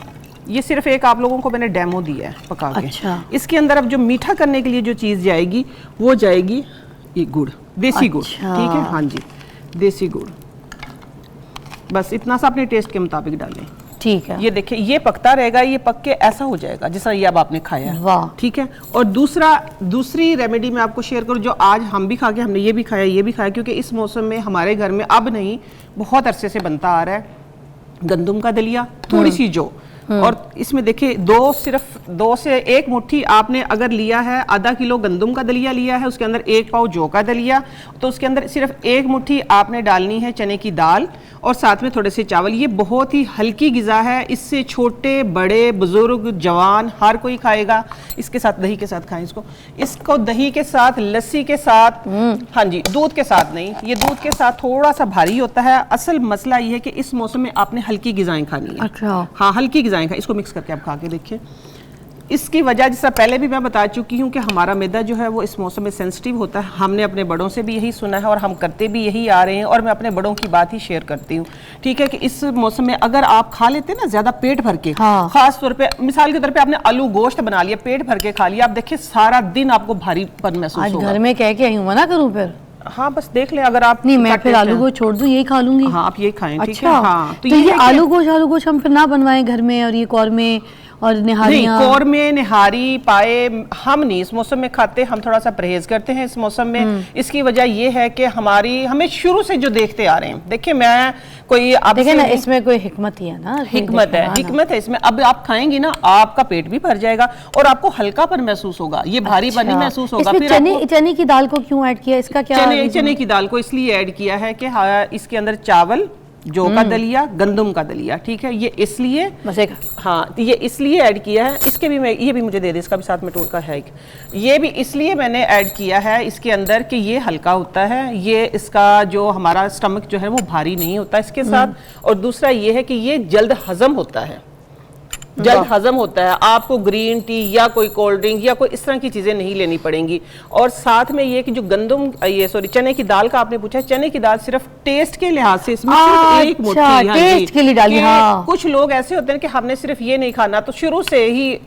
ये सिर्फ एक आप लोगों को मैंने डेमो दिया है पका के। अच्छा। इसके अंदर अब जो मीठा करने के लिए जो चीज़ जाएगी, वो जाएगी ये गुड़, देसी गुड़, ठीक है, हाँ जी, देसी गुड़, बस इतना सा अपने टेस्ट के मुताबिक डालें, ठीक है। ये देखिए, ये पकता रहेगा, ये पक के ऐसा हो जाएगा जैसा ये अब आपने खाया है, वाह, ठीक है। और दूसरी रेमेडी मैं आपको शेयर करूं, जो आज हम भी खा के, हमने ये भी खाया, ये भी खाया, क्योंकि इस मौसम में हमारे घर में अब नहीं, बहुत अरसे से बनता आ रहा है गंदम का दलिया, थोड़ी सी जौ, और इसमें देखिए सिर्फ 2 से 1 मुट्ठी आपने अगर लिया है, आधा किलो गंदम का दलिया लिया है, उसके अंदर 1 पाव जौ का दलिया, तो उसके अंदर सिर्फ 1 मुट्ठी आपने डालनी है चने की दाल, और साथ में थोड़े से चावल। ये बहुत ही हल्की गिज़ा है, इससे छोटे बड़े बुजुर्ग जवान हर कोई खाएगा। इसके साथ दही के साथ खाएं इसको दही के साथ, लस्सी के साथ, हाँ जी, दूध के साथ नहीं, ये दूध के साथ थोड़ा सा भारी होता है। असल मसला ये है कि इस मौसम में आपने हल्की गिज़ाएं खानी है। अच्छा, हाँ, हल्की गिज़ाएं खाएं, इसको मिक्स करके आप खा के देखिए। इसकी वजह, जैसा पहले भी मैं बता चुकी हूँ कि हमारा मैदा जो है वो इस मौसम में सेंसिटिव होता है। हमने अपने बड़ों से भी यही सुना है और हम करते भी यही आ रहे हैं, और मैं अपने बड़ों की बात ही शेयर करती हूँ, ठीक है, कि इस मौसम में अगर आप खा लेते हैं ना ज़्यादा पेट भर के, हाँ, खास तौर पे मिसाल के तौर पे आपने आलू गोश्त बना लिया, पेट भर के खा लिया, आप देखिए सारा दिन आपको भारीपन महसूस होगा। घर में कह के आई हूँ, मना करूँ फिर? हाँ, बस देख ले, अगर आप नहीं, मैं फिर आलू गोश्त छोड़ दूं, यही खा लूंगी। हाँ, आप यही खाएं, ठीक अच्छा, है। हाँ, तो ये आलू गोश्त हम फिर ना बनवाएं घर में, और ये कौरमे और निहारियां? नहीं, कौरमे, निहारी, पाए हम नहीं इस मौसम में खाते, हम थोड़ा सा परहेज करते हैं इस मौसम में। इसकी वजह ये है कि हमें शुरू से जो देखते आ रहे हैं, देखिए मैं कोई आप देखें ना, इसमें कोई हिकमत ही है ना, हिकमत है इसमें। अब आप खाएंगी ना, आपका पेट भी भर जाएगा और आपको हल्कापन महसूस होगा, ये भारीपन नहीं महसूस होगा। फिर चने की दाल को क्यों ऐड किया, इसका क्या? चने की दाल को इसलिए ऐड किया है कि इसके अंदर चावल, जौ का दलिया, गंदम का दलिया, ठीक है, ये इसलिए मजेगा, हाँ, ये इसलिए ऐड किया है। इसके भी मैं, ये भी मुझे दे दे, इसका भी साथ में टोटका है एक, ये भी इसलिए मैंने ऐड किया है इसके अंदर कि ये हल्का होता है, ये इसका जो हमारा स्टमक जो है वो भारी नहीं होता इसके साथ, और दूसरा ये है कि ये जल्द हजम होता है, जल्द हजम होता है। आपको ग्रीन टी या कोई कोल्ड ड्रिंक या कोई इस तरह की चीजें नहीं लेनी पड़ेंगी। और साथ में ये कि जो चने की दाल का आपने पूछा, चने की दाल सिर्फ टेस्ट के लिहाज से इसमें सिर्फ 1 मुट्ठी टेस्ट के लिए डाली। हाँ, कुछ लोग ऐसे होते हैं कि हमने सिर्फ ये नहीं खाना, तो शुरू से ही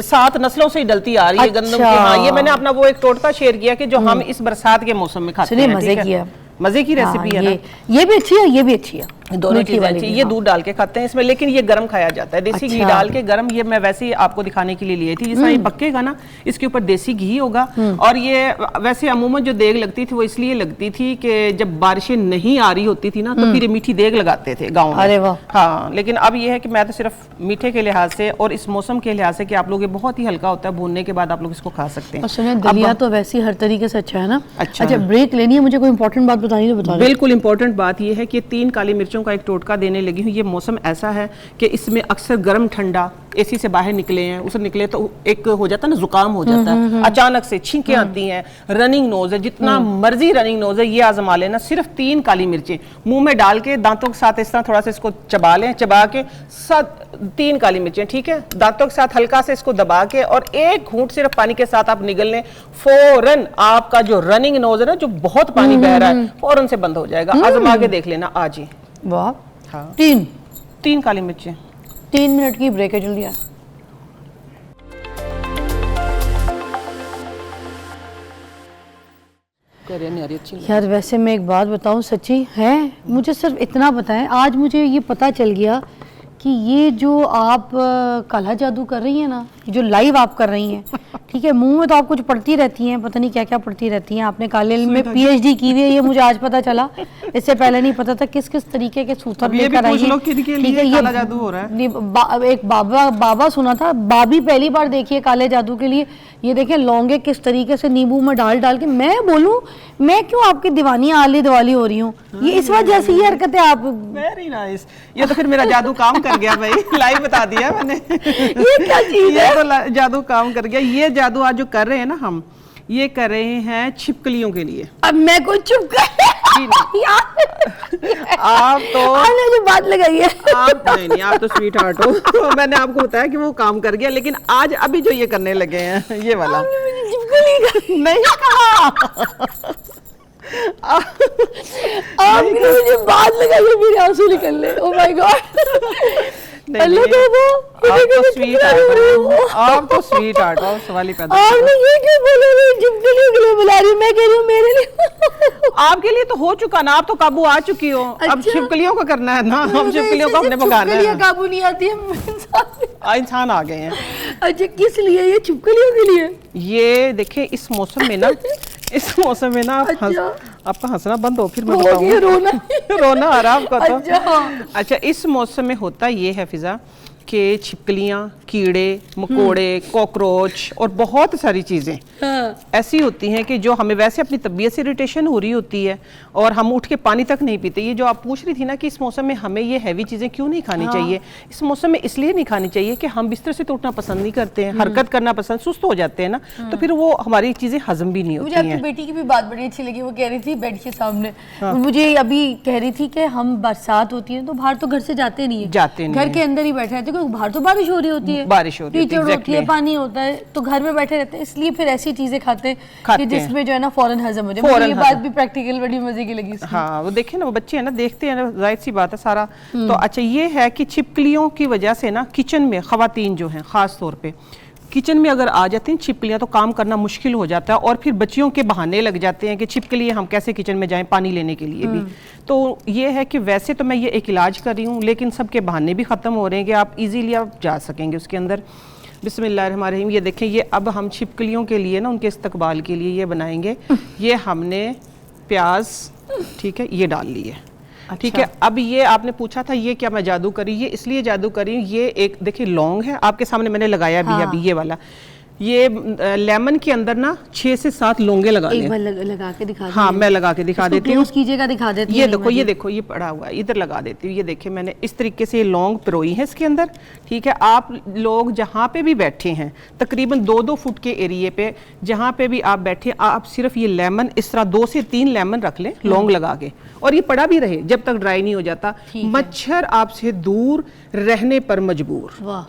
7 नस्लों से ही डलती आ रही है गंदम की। हाँ, ये मैंने अपना वो एक टोटका शेयर किया कि जो हम इस बरसात के मौसम में खाते हैं। मजे की रेसिपी है ना, ये भी अच्छी है, ये भी अच्छी है, दोनों चीजें अच्छी। ये दूध डाल के खाते हैं इसमें, लेकिन ये गरम खाया जाता है, देसी घी डाल के गरम। ये मैं वैसे ही आपको दिखाने के लिए ली थी, जिस तरह ये पकेगा ना, इसके ऊपर देसी घी होगा। और ये वैसे अमूमन जो देग लगती थी वो इसलिए लगती थी कि जब बारिशें नहीं आ रही होती थी ना, तो फिर मीठी देग लगाते थे गाँव में। अरे वाह। हाँ, लेकिन अब ये है कि मैं तो सिर्फ मीठे के लिहाज से और इस मौसम के लिहाज से कि आप लोग, ये बहुत ही हल्का होता है, भूनने के बाद आप लोग इसको खा सकते हैं। सुनिए, दलिया तो वैसे हर तरीके से अच्छा है ना। अच्छा, ब्रेक लेनी है, मुझे कोई इंपॉर्टेंट बात बतानी है, बता। बिल्कुल इंपॉर्टेंट बात यह है कि 3 काली मिर्चों का एक टोटका देने लगी हूँ। ये मौसम ऐसा है कि इसमें अक्सर गर्म ठंडा, एसी से बाहर निकले हैं, उसे निकले तो एक हो जाता है ना, जुकाम हो जाता है, अचानक से छींकें आती हैं, रनिंग नोज है, जितना मर्जी रनिंग नोज है, ये आजमा लेना। सिर्फ 3 काली मिर्चें मुंह में डाल के दांतों के साथ इस तरह थोड़ा सा इसको चबा लें, चबा के 3 काली मिर्चें, ठीक है, दांतों के साथ हल्का से इसको दबा के और 1 घूंट सिर्फ पानी के साथ आप निगल लें, फौरन आपका जो रनिंग नोज है ना, जो बहुत पानी बह रहा है, फौरन से बंद हो जाएगा। आजमा के देख लेना आज ही। वाह। हाँ, 3 काली मिर्चें। 3 मिनट की ब्रेक है, जल्दी आ। यार वैसे मैं एक बात बताऊं, सच्ची है, मुझे सिर्फ इतना बताएं, आज मुझे ये पता चल गया कि ये जो आप काला जादू कर रही हैं ना, जो लाइव आप कर रही हैं, ठीक है, मुंह में तो आप कुछ पढ़ती रहती हैं, पता नहीं क्या क्या पढ़ती रहती हैं, आपने काले इल्म में PhD की हुई है, ये मुझे आज पता चला, इससे पहले नहीं पता था किस किस तरीके के सूत्र लेकर आई हैं। ठीक है, ये काला जादू हो रहा है। एक बाबा सुना था, बाबी पहली बार देखिए काले जादू के लिए। ये देखें लौंगे किस तरीके से नींबू में डाल डाल के, मैं बोलूं मैं क्यों आपकी दीवानी आली दिवाली हो रही हूँ, ये इस वजह से ये हरकतें आप। वेरी नाइस, ये तो फिर मेरा जादू काम कर गया भाई, लाइव बता दिया मैंने। ये क्या चीज है? ये तो जादू काम कर गया। ये जादू आज जो कर रहे हैं ना हम, ये कर रहे हैं छिपकलियों के लिए। अब मैं कोई चुप कर आप तो जो बात लगाई है, आप नहीं, आप तो स्वीट हार्ट हो। तो मैंने आपको बताया कि वो काम कर गया, लेकिन आज अभी जो ये करने लगे हैं ये वाला नहीं कहा। आपने मुझे बात लगाई है, मेरे आंसू निकल ले। ओह माय गॉड, नहीं, आप तो स्वीट हार्ट हो, आप तो स्वीट हार्ट हो, सवाल ही पैदा। आपने ये क्यों बोला? मैं छिपकलियों के लिए बुला रही हूँ, मैं कह रही हूँ मेरे लिए। आपके लिए तो हो चुका ना, आप तो काबू आ चुकी हो। अच्छा? अब छिपकलियों को करना है ना, हम छिपकलियों को हमने भगाना है। काबू नहीं आती है, इंसान आ गए हैं। अच्छा, किस लिए? ये छिपकलियों के लिए। ये देखिए इस मौसम में ना, इस मौसम में ना आपका हंसना बंद हो, फिर मैं बताऊंगी। रोना रोना आ रहा आपको तो। अच्छा। अच्छा, इस मौसम में होता ये है फिजा कि छिपकलियाँ, कीड़े मकोड़े, कॉकरोच और बहुत सारी चीज़ें ऐसी होती हैं कि जो हमें वैसे अपनी तबीयत से इरिटेशन हो रही होती है और हम उठ के पानी तक नहीं पीते। ये जो आप पूछ रही थी ना कि इस मौसम में हमें ये हैवी चीज़ें क्यों नहीं खानी चाहिए, इस मौसम में इसलिए नहीं खानी चाहिए कि हम बिस्तर से तो उठना पसंद नहीं करते हैं, हरकत करना पसंद, सुस्त हो जाते हैं ना, तो फिर वो हमारी चीज़ें हजम भी नहीं होती हैं। मुझे आपकी बेटी की भी बात बड़ी अच्छी लगी, वो कह रही थी बेड के सामने, मुझे अभी कह रही थी कि हम बरसात होती है तो बाहर तो घर से जाते नहीं है, घर के अंदर ही बैठे रहते, क्योंकि बाहर तो बारिश हो रही होती है, बारिश हो रही होती है, पानी होता है, तो घर में बैठे रहते हैं, इसलिए फिर ऐसी चीजें खाते हैं कि जिसमें जो है ना फौरन हजम हो जाए। मुझे ये बात भी प्रैक्टिकल बड़ी मजे की लगी। हाँ, वो देखे ना, वो बच्चे है ना, देखते हैं ना, जाहिर सी बात है सारा। तो अच्छा, ये है कि छिपकलियों की वजह से ना किचन में खवातीन जो हैं, खास तौर पे किचन में अगर आ जाती हैं छिपकलियाँ तो काम करना मुश्किल हो जाता है, और फिर बच्चियों के बहाने लग जाते हैं कि छिपकली हम कैसे किचन में जाएं पानी लेने के लिए भी। तो ये है कि वैसे तो मैं ये एक इलाज कर रही हूँ, लेकिन सबके बहाने भी ख़त्म हो रहे हैं कि आप इजीली आप जा सकेंगे उसके अंदर। बिस्मिल्लाहिर्रहमानिर्रहीम। ये देखें, ये अब हम छिपकलियों के लिए ना, उनके इस्तकबाल के लिए ये बनाएंगे। ये हमने प्याज, ठीक है, ये डाल लिए। अच्छा। ठीक है, अब ये आपने पूछा था ये क्या मैं जादू करी, ये इसलिए जादू करी, ये एक देखिए लौंग है, आपके सामने मैंने लगाया भी है अभी, ये वाला। ये लेमन के अंदर ना 6 से 7 लौंगे लगा लें। एक बार लगा के दिखा। हाँ, मैं लगा के दिखा देती हूँ। कीजिएगा, दिखा देती हूँ। ये देखो, ये देखो, ये पड़ा हुआ है, इधर लगा देती हूँ। ये देखिए, मैंने इस तरीके से ये लौंग पिरोई है इसके अंदर। ठीक है, आप लोग जहाँ पे भी बैठे हैं, तकरीबन 2-2 फुट के एरिए पे जहाँ पे भी आप बैठे, आप सिर्फ ये लेमन इस तरह 2 से 3 लेमन रख लें लौंग लगा के, और ये पड़ा भी रहे जब तक ड्राई नहीं हो जाता। मच्छर आपसे दूर रहने पर मजबूर, वाह,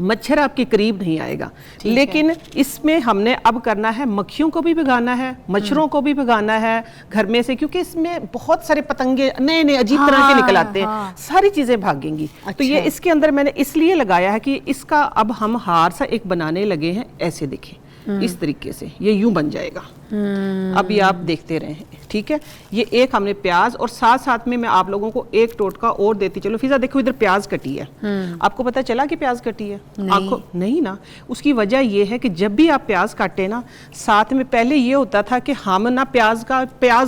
मच्छर आपके करीब नहीं आएगा। लेकिन इसमें हमने अब करना है, मक्खियों को भी भगाना है, मच्छरों को भी भगाना है घर में से, क्योंकि इसमें बहुत सारे पतंगे नए नए अजीब तरह के निकल आते हैं, सारी चीजें भागेंगी। अच्छा। तो ये इसके अंदर मैंने इसलिए लगाया है कि इसका अब हम हार सा एक बनाने लगे हैं, ऐसे देखें इस तरीके से ये यूं बन जाएगा। अब ये आप देखते रहें, ठीक है। ये एक हमने प्याज, और साथ साथ में मैं आप लोगों को एक टोटका और देती चलो। फिजा देखो, इधर प्याज कटी है, आपको पता चला कि प्याज कटी है? आपको नहीं ना। उसकी वजह ये है कि जब भी आप प्याज काटे ना, साथ में पहले ये होता था कि हम ना प्याज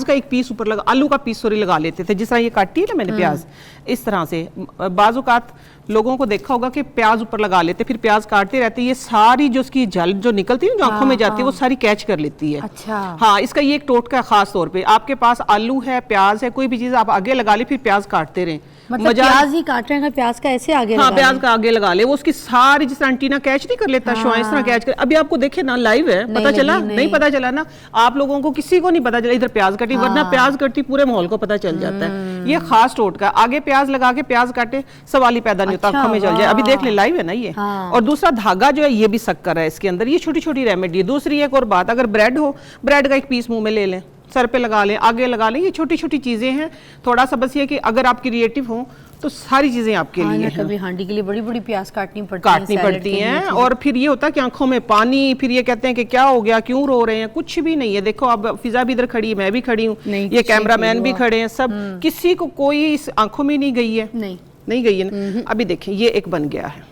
का एक पीस ऊपर लगा, आलू का पीस सॉरी लगा लेते थे, जिस तरह ये काटी है ना मैंने प्याज, इस तरह से। बाज़-औक़ात लोगों को देखा होगा कि प्याज ऊपर लगा लेते, फिर प्याज काटते रहते, ये सारी जो उसकी जल जो निकलती है, जो आंखों में जाती है, वो सारी कैच कर लेती है। अच्छा। हाँ, इसका ये एक टोटका है खास तौर पे। आपके पास आलू है, प्याज है, कोई भी चीज आप आगे लगा ले, फिर प्याज काटते रहें। मतलब प्याज ही काट रहे हैं, प्याज का ऐसे आगे हाँ, प्याज का आगे लगा ले, वो उसकी सारी जिस तरह एंटीना कैच नहीं कर लेता, शुआएं इस तरह कैच कर। अभी आपको देखे ना लाइव है, पता चला? नहीं पता चला ना, आप लोगों को किसी को नहीं पता चला इधर प्याज कटी, वरना प्याज कटी पूरे माहौल को पता चल जाता है। ये खास टोटका, आगे प्याज लगा के प्याज काटे, सवाल ही पैदा नहीं होता, आंखों में चल जाए। अभी देख ले, लाइव है ना ये। और दूसरा धागा जो है ये भी शक्कर है इसके अंदर, ये छोटी छोटी रेमेडी। दूसरी एक और बात, अगर ब्रेड हो, ब्रेड का एक पीस मुंह में ले लें, सर पे लगा लें, आगे लगा लें, ये छोटी छोटी चीजें हैं। थोड़ा सा बस ये कि अगर आप क्रिएटिव हो तो सारी चीजें आपके लिए हैं। कभी हांडी के लिए बड़ी बड़ी प्याज काटनी पड़ती हैं, और फिर ये होता है कि आंखों में पानी, फिर ये कहते हैं कि क्या हो गया, क्यों रो रहे हैं, कुछ भी नहीं है। देखो, अब फिजा भी इधर खड़ी है, मैं भी खड़ी हूँ, ये कैमरामैन भी खड़े हैं, सब किसी को कोई इस आंखों में नहीं गई है, नहीं नहीं गई है ना। अभी देखें ये एक बन गया है,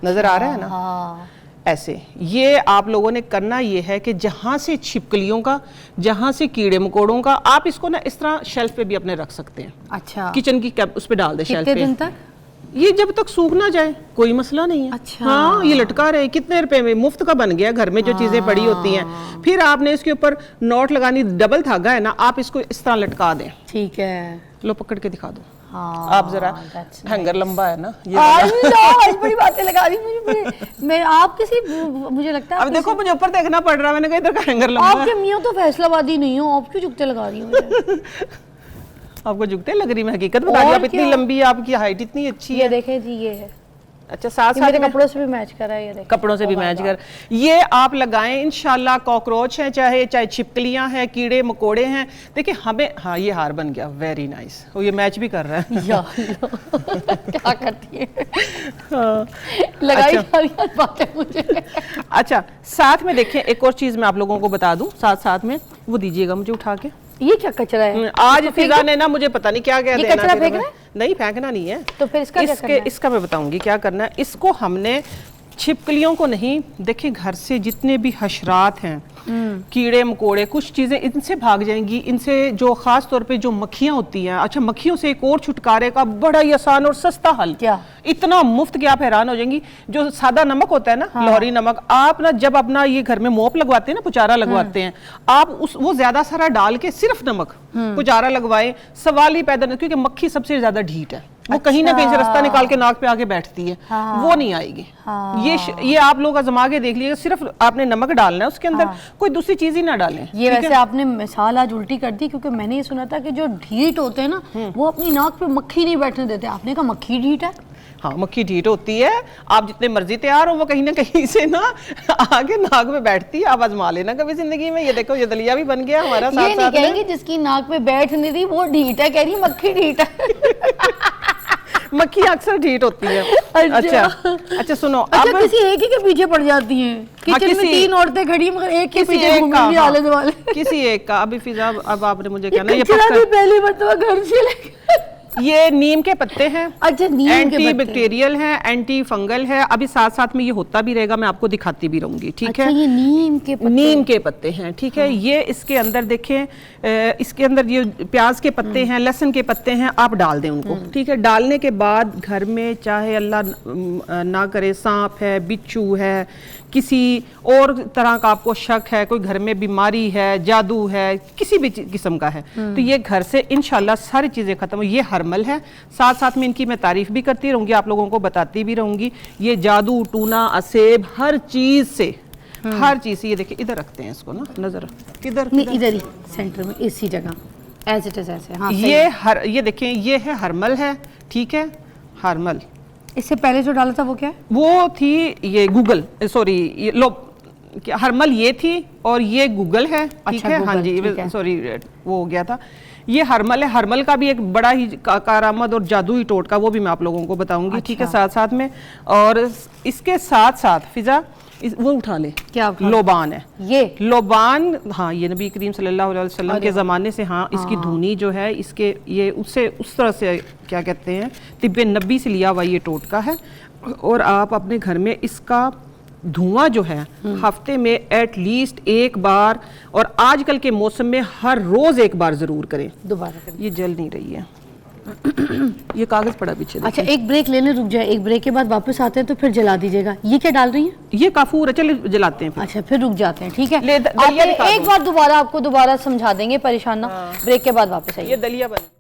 नजर आ रहा है ना। हाँ। ऐसे ये आप लोगों ने करना ये है कि जहां से छिपकलियों का, जहां से कीड़े मकोड़ों का, आप इसको ना इस तरह शेल्फ पे भी अपने रख सकते हैं। अच्छा, किचन की कैप उस पे डाल दे शेल्फ पे। कितने दिन तक? ये जब तक सूख ना जाए कोई मसला नहीं है। अच्छा। हाँ, ये लटका रहे, कितने रुपए में मुफ्त का बन गया, घर में जो चीजें पड़ी होती हैं। फिर आपने इसके ऊपर नोट लगानी, डबल धागा है ना, आप इसको इस तरह लटका दें। ठीक है, लो पकड़ के दिखा दो। हाँ, आप जरा, हैंगर लंबा है ना ये आज बड़ी बातें लगा दी मुझे। मैं आप किसी, मुझे लगता है अब देखो मुझे ऊपर देखना पड़ रहा है, मैंने कहा इधर का हैंगर लंबा है। आपके मियाँ तो फैसलाबादी नहीं हो, आप क्यों जुगते लगा रही हो मुझे? आपको जुगते लग रही, मैं हकीकत बता रही हूँ। आप इतनी लंबी, आपकी हाइट इतनी अच्छी ये है। देखें जी, ये है। अच्छा, साथ साथ मेरे में कपड़ों से भी मैच कर रहा है, ये देखें। कपड़ों से भी मैच कर, ये आप लगाएं इंशाल्लाह। कॉकरोच हैं, चाहे छिपकलियां हैं, कीड़े मकोड़े हैं, देखिए हमें, हाँ ये हार बन गया, वेरी नाइस। वो ये मैच भी कर रहा है। या क्या करती है, हाँ। लगाई अच्छा। सारी बातें मुझे। अच्छा, साथ में देखें एक और चीज मैं आप लोगों को बता दूं, साथ साथ में वो दीजिएगा मुझे उठा के। ये क्या कचरा है? आज फिजा ने ना मुझे पता नहीं क्या क्या ये देना कचरा फिर फेंकना हमें। नहीं फेंकना नहीं है, तो फिर इसका क्या करना है? इसका मैं बताऊंगी क्या करना है। इसको हमने छिपकलियों को नहीं, देखिए घर से जितने भी हशरात हैं, कीड़े मकोड़े, कुछ चीजें इनसे भाग जाएंगी। इनसे जो खास तौर पे जो मक्खियां होती हैं, अच्छा मक्खियों से एक और छुटकारे का बड़ा ही आसान और सस्ता हल, क्या? इतना मुफ्त कि आप हैरान हो जाएंगी। जो सादा नमक होता है ना, लाहौरी नमक, आप ना जब अपना ये घर में मोप लगवाते हैं ना, पुचारा लगवाते हैं, आप उस वो ज्यादा सारा डाल के सिर्फ नमक पुचारा लगवाएं, सवाल ही पैदा नहीं, क्योंकि मक्खी सबसे ज्यादा ढीठ है। वो कहीं ना कहीं से रास्ता निकाल के नाक पे आके बैठती है। वो नहीं आएगी। ये आप लोग आजमा के देख लीजिए, सिर्फ आपने नमक डालना है उसके अंदर, कोई दूसरी चीज ही ना डालें। ये वैसे आपने मिसाल आज उल्टी कर दी, क्योंकि मैंने ये सुना था कि जो ढीठ होते हैं ना, वो अपनी नाक पे मक्खी नहीं बैठने देते। आपने कहा मक्खी ढीठ है? हाँ, मक्खी ढीठ होती है। आप जितने मर्जी तैयार हो, वो कहीं ना कहीं से ना आगे नाक में बैठती है। आप आजमा लेना कभी जिंदगी में। ये देखो, ये दलिया भी बन गया हमारा। ये नहीं कहेंगे जिसकी नाक पे बैठ नहीं रही वो ढीठ है, कह रही मक्खी ढीठ है। मक्खी अक्सर ढीठ होती है। अच्छा सुनो, अच्छा, अब किसी एक ही के पीछे पड़ जाती हैं। किचन में 3 औरतें खड़ी हैं, मगर एक के किसी पीछे घूम रही आले दुआले। किसी एक का। अभी फिजा, अब आपने मुझे कहना, ये कचरा भी पहली मर्तबा घर से लेके। ये नीम के पत्ते हैं। अच्छा, नीम के पत्ते। एंटी बैक्टीरियल है, एंटी फंगल है। अभी साथ साथ में ये होता भी रहेगा, मैं आपको दिखाती भी रहूंगी। ठीक अच्छा, है, ये नीम के पत्ते। नीम के पत्ते हैं। ठीक है, ये इसके अंदर देखें, इसके अंदर ये प्याज के पत्ते हैं, लहसुन के पत्ते हैं, आप डाल दें उनको। ठीक है, डालने के बाद घर में चाहे अल्लाह ना करे सांप है, बिच्छू है, किसी और तरह का आपको शक है, कोई घर में बीमारी है, जादू है, किसी भी किस्म का है, तो ये घर से इंशाल्लाह सारी चीजें खत्म हो। ये हरमल है। साथ साथ में इनकी मैं तारीफ भी करती रहूंगी, आप लोगों को बताती भी रहूंगी। ये जादू टूना असेब हर चीज से, हर चीज से। ये देखिए, इधर रखते हैं इसको ना, नजर किधर, नहीं, इधर ही सेंटर में, इसी जगह एज इट इज ऐसे। हाँ, ये देखें, ये है हरमल है। ठीक है, हरमल। इससे पहले जो डाला था वो क्या है? वो थी ये गूगल, सॉरी ये लो, क्या हरमल ये थी, और ये गूगल है। ठीक है, हाँ जी, सॉरी वो हो गया था। ये हरमल है। हरमल का भी एक बड़ा ही कारामद और जादुई टोटका, वो भी मैं आप लोगों को बताऊंगी। ठीक है, साथ साथ में। और इसके साथ साथ फिजा वो उठा ले, क्या लोबान है ये लोबान। हाँ, ये नबी करीम सल्लल्लाहु अलैहि वसल्लम के ज़माने से, हाँ, इसकी धुनी जो है, इसके ये उससे उस तरह से क्या कहते हैं, तिब्बे नबी से लिया हुआ ये टोटका है। और आप अपने घर में इसका धुआं जो है हफ्ते में एटलीस्ट एक बार, और आजकल के मौसम में हर रोज एक बार जरूर करें। दोबारा करें। ये जल नहीं रही है। ये कागज पड़ा पीछे। अच्छा, एक ब्रेक लेने रुक जाए, एक ब्रेक के बाद वापस आते हैं तो फिर जला दीजिएगा। ये क्या डाल रही हैं? ये काफूर है, चलिए जलाते हैं फिर। अच्छा, फिर रुक जाते हैं। ठीक है, दलिया एक बार दोबारा आपको दोबारा समझा देंगे, परेशान ना। ब्रेक के बाद वापस आइए। ये दलिया बन।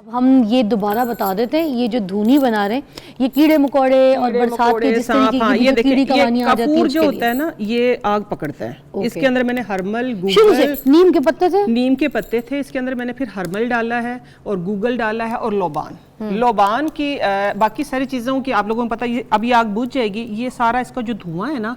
हम ये दोबारा बता देते हैं, ये जो धुनी बना रहे हैं, ये कीड़े मकोड़े और बरसात के जिस तरीके की ये कीड़ी कवानियां आ जाती हैं, कपूर जो होता है ना, ये आग पकड़ता है। इसके अंदर मैंने हरमल, शुरू से गूगल, नीम के पत्ते थे, नीम के पत्ते थे। इसके अंदर मैंने फिर हरमल डाला है, और गूगल डाला है, और लोबान। लोबान की बाकी सारी चीजों की आप लोगों को पता है। अभी आग बुझ जाएगी। ये सारा इसका जो धुआं है ना,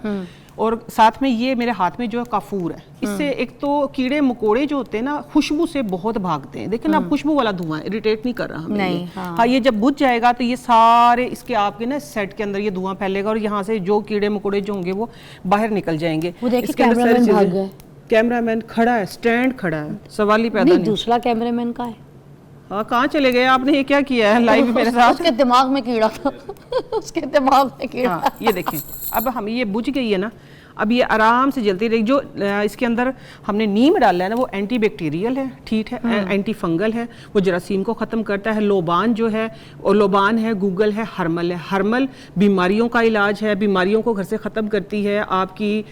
और साथ में ये मेरे हाथ में जो है काफूर है। इससे एक तो कीड़े मकोड़े जो होते हैं ना, खुशबू से बहुत भागते हैं। देखिए ना, खुशबू वाला धुआं इरिटेट नहीं कर रहा हमें। नहीं, ये हाँ, ये जब बुझ जाएगा तो ये सारे इसके आपके ना सेट के अंदर ये धुआं फैलेगा, और यहाँ से जो कीड़े मकोड़े जो होंगे वो बाहर निकल जाएंगे। वो देखिए कैमरामैन भाग गए। कैमरामैन खड़ा है, स्टैंड खड़ा है, सवाल ही पैदा नहीं, नहीं। दूसरा कैमरामैन का है। हाँ, कहाँ चले गए आपने? ये क्या किया है लाइव मेरे साथ? उसके दिमाग में कीड़ा था। उसके दिमाग में कीड़ा। हाँ, ये देखें, अब हम ये बुझ गई है ना, अब ये आराम से जलती रहेगी। जो इसके अंदर हमने नीम डाला है ना, वो एंटी बैक्टीरियल है, ठीक है, एंटी फंगल है, वो जरासीम को ख़त्म करता है। लोबान जो है, और लोबान है, गूगल है, हरमल है। हरमल बीमारियों का इलाज है, बीमारियों को घर से ख़त्म करती है। आपकी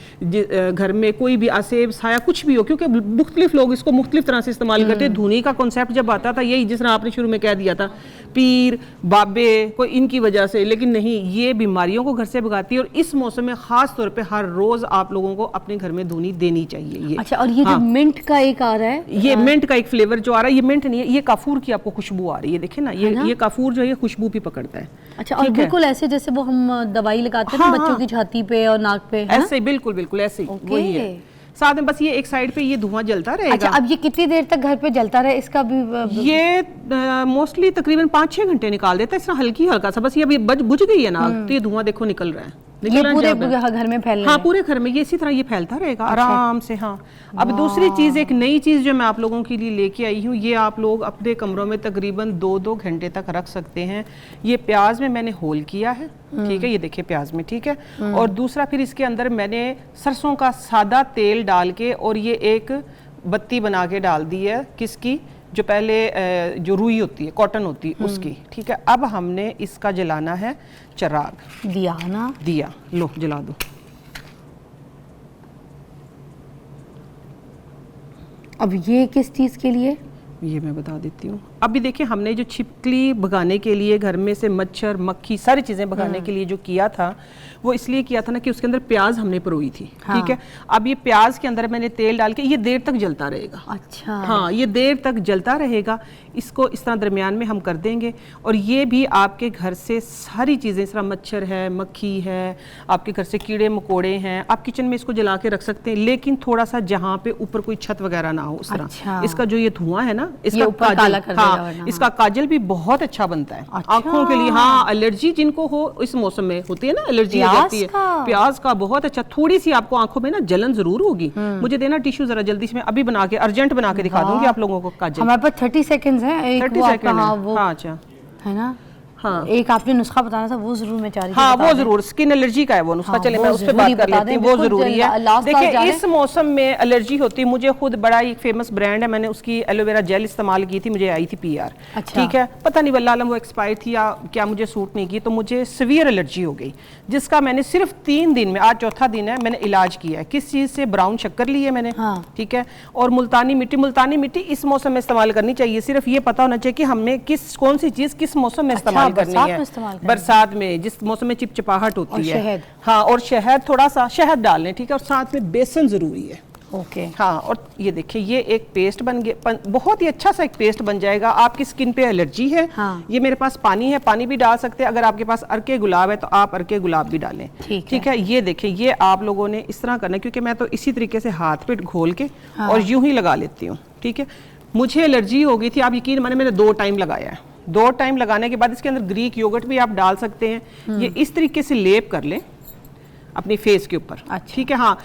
घर में कोई भी आसेब साया कुछ भी हो, क्योंकि मुख्तलिफ लोग इसको मुख्तलिफ तरह से इस्तेमाल करते हैं। धुनी का कॉन्सेप्ट जब आता था, यही जिस तरह आपने शुरू में कह दिया था, पीर बाबे कोई इनकी वजह से, लेकिन नहीं, ये बीमारियों को घर से भगाती है। और इस मौसम में ख़ास तौर पर हर रोज़ आप लोगों को अपने घर में धुनी देनी चाहिए। ये अच्छा, और ये जो मिंट का एक आ रहा है, ये मिंट का एक फ्लेवर जो आ रहा है, ये मिंट नहीं है, ये काफूर की आपको खुशबू आ रही है। देखे ना, ये काफूर जो है, ये खुशबू भी पकड़ता है। अच्छा, और बिल्कुल ऐसे जैसे वो हम दवाई लगाते हैं बच्चों की छाती पे और नाक पे, ऐसे बिल्कुल बिल्कुल ऐसे ही वही है। साथ में बस ये एक साइड पे ये धुआं जलता रहेगा। अच्छा, अब ये कितनी देर तक घर पे जलता रहे, इसका भी? ये मोस्टली तकरीबन 5-6 घंटे निकाल देता है, इस तरह हल्की हल्का सा। बस ये बुझ गई है ना, तो ये धुआं देखो निकल रहा है, ये पूरे घर में फैल रहा है। हाँ, पूरे घर में ये इसी तरह ये फैलता रहेगा आराम से। हाँ, अब दूसरी चीज़, एक नई चीज़ जो मैं आप लोगों के लिए लेके आई हूँ, ये आप लोग अपने कमरों में तकरीबन 2-2 घंटे तक रख सकते हैं। ये प्याज में मैंने होल किया है, ठीक है, ये देखिए प्याज में, ठीक है। और दूसरा फिर इसके अंदर मैंने सरसों का सादा तेल डाल के, और ये एक बत्ती बना के डाल दी है, किसकी? जो पहले जो रुई होती है, कॉटन होती है, उसकी, ठीक है। अब हमने इसका जलाना है चिराग, दिया ना, दिया लो जला दो। अब ये किस चीज़ के लिए? ये मैं बता देती हूँ। अभी देखिए, हमने जो छिपकली भगाने के लिए, घर में से मच्छर मक्खी सारी चीज़ें भगाने के लिए जो किया था, वो इसलिए किया था ना कि उसके अंदर प्याज हमने परोई थी, ठीक है। अब ये प्याज के अंदर मैंने तेल डाल के, ये देर तक जलता रहेगा। अच्छा, हाँ, ये देर तक जलता रहेगा। इसको इस तरह दरमियान में हम कर देंगे, और ये भी आपके घर से सारी चीज़ें, इस तरह मच्छर है, मक्खी है, आपके घर से कीड़े मकोड़े हैं, आप किचन में इसको जला के रख सकते हैं, लेकिन थोड़ा सा जहाँ पे ऊपर कोई छत वगैरह ना हो, उस तरह। अच्छा। इसका जो ये धुआं है ना, इसका ऊपर काला कर देगा वरना। इसका काजल भी बहुत अच्छा बनता है। अच्छा। आंखों के लिए। हाँ, एलर्जी जिनको हो इस मौसम में होती है ना, एलर्जी हो जाती है, प्याज का बहुत अच्छा। थोड़ी सी आपको आंखों में ना जलन जरूर होगी। मुझे देना टिश्यू जरा जल्दी से, मैं अभी बना के अर्जेंट बना के दिखा दूंगी आप लोगों को काजल। हमारे पास 30 सेकंड्स हैं। 30 सेकंड है। हाँ, अच्छा है ना। हाँ, एक आपने नुस्खा बताना था, वो जरूर मैं चाह रही थी। हाँ, वो जरूर, स्किन एलर्जी का है वो नुस्खा। हाँ, चले मैं उस पर बात कर लेती हूँ, वो जरूरी है। देखिए, इस मौसम में एलर्जी होती है। मुझे खुद बड़ा एक फेमस ब्रांड है, मैंने उसकी एलोवेरा जेल इस्तेमाल की थी, मुझे आई थी PR, ठीक है। पता नहीं वल्लाह आलम वो एक्सपायर थी या क्या, मुझे सूट नहीं की, तो मुझे सीवियर एलर्जी हो गई, जिसका मैंने सिर्फ 3 दिन में, आज चौथा दिन है, मैंने इलाज किया है। किस चीज़ से? ब्राउन शक्कर ली है मैंने, ठीक है, और मुल्तानी मिट्टी। मुल्तानी मिट्टी इस मौसम में इस्तेमाल करनी चाहिए। सिर्फ ये पता होना चाहिए कि हमें कौन सी चीज़ किस मौसम में इस्तेमाल करनी है। बरसात में, जिस मौसम में चिपचिपाहट होती है। हाँ, और शहद, थोड़ा सा शहद डाल लें, ठीक है, और साथ में बेसन जरूरी है। ओके। हाँ, और ये देखिए, ये एक पेस्ट बन गया, बहुत ही अच्छा सा एक पेस्ट बन जाएगा। आपकी स्किन पे एलर्जी है, ये मेरे पास पानी है, पानी भी डाल सकते हैं। अगर आपके पास अर्के गुलाब है तो आप अर्के गुलाब भी डालें, ठीक है। ये देखिए, ये आप लोगों ने इस तरह करना है, क्योंकि मैं तो इसी तरीके से हाथ पे घोल के और यूं ही लगा लेती हूँ, ठीक है। मुझे एलर्जी हो गई थी, आप यकीन माने, मैंने 2 टाइम लगाया है। 2 टाइम लगाने के बाद इसके अंदर ग्रीक योगर्ट भी आप डाल सकते हैं। ये इस तरीके से लेप कर लें अपनी फेस के ऊपर, ठीक है। हाँ,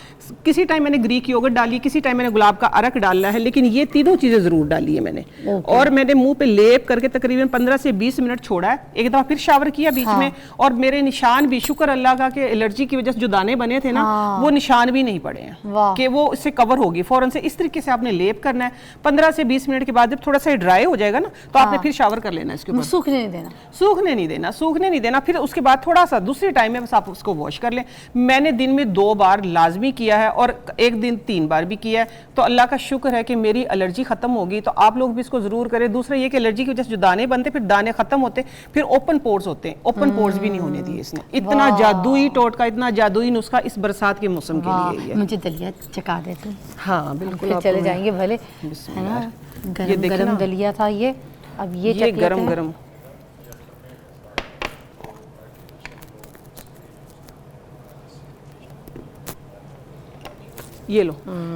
किसी टाइम मैंने ग्रीक योगर्ट डाली, किसी टाइम मैंने गुलाब का अरक डाला है, लेकिन ये तीनों चीजें जरूर डाली है मैंने। और मैंने मुंह पे लेप करके तकरीबन 15 से 20 मिनट छोड़ा है। एक दफा फिर शावर किया बीच में, और मेरे निशान भी, शुक्र अल्लाह का, कि एलर्जी की वजह से जो दाने बने थे ना, वो निशान भी नहीं पड़े हैं, कि वो इससे कवर होगी फौरन से। इस तरीके से आपने लेप करना है। 15 से 20 मिनट के बाद जब थोड़ा सा ड्राई हो जाएगा ना, तो आपने फिर शावर कर लेना है इसके ऊपर। सूखने नहीं देना, सूखने नहीं देना। फिर उसके बाद थोड़ा सा दूसरे टाइम में बस आप उसको वॉश कर लें। मैंने दिन में 2 बार लाजमी किया है, और एक दिन 3 बार भी किया है। तो अल्लाह का शुक्र है कि मेरी एलर्जी खत्म होगी। तो आप लोग भी इसको जरूर करें। दूसरा ये कि एलर्जी की वजह से जो दाने बनते, फिर दाने खत्म होते, फिर ओपन पोर्स होते हैं, ओपन पोर्स भी नहीं होने दिए इसने। इतना जादुई टोटका, इतना जादुई नुस्खा इस बरसात के मौसम के लिए है। मुझे दलिया चखा दे तुम। हाँ, बिल्कुल, चले जाएंगे भले, है ना। गरम दलिया था ये, अब ये गरम। ये लो,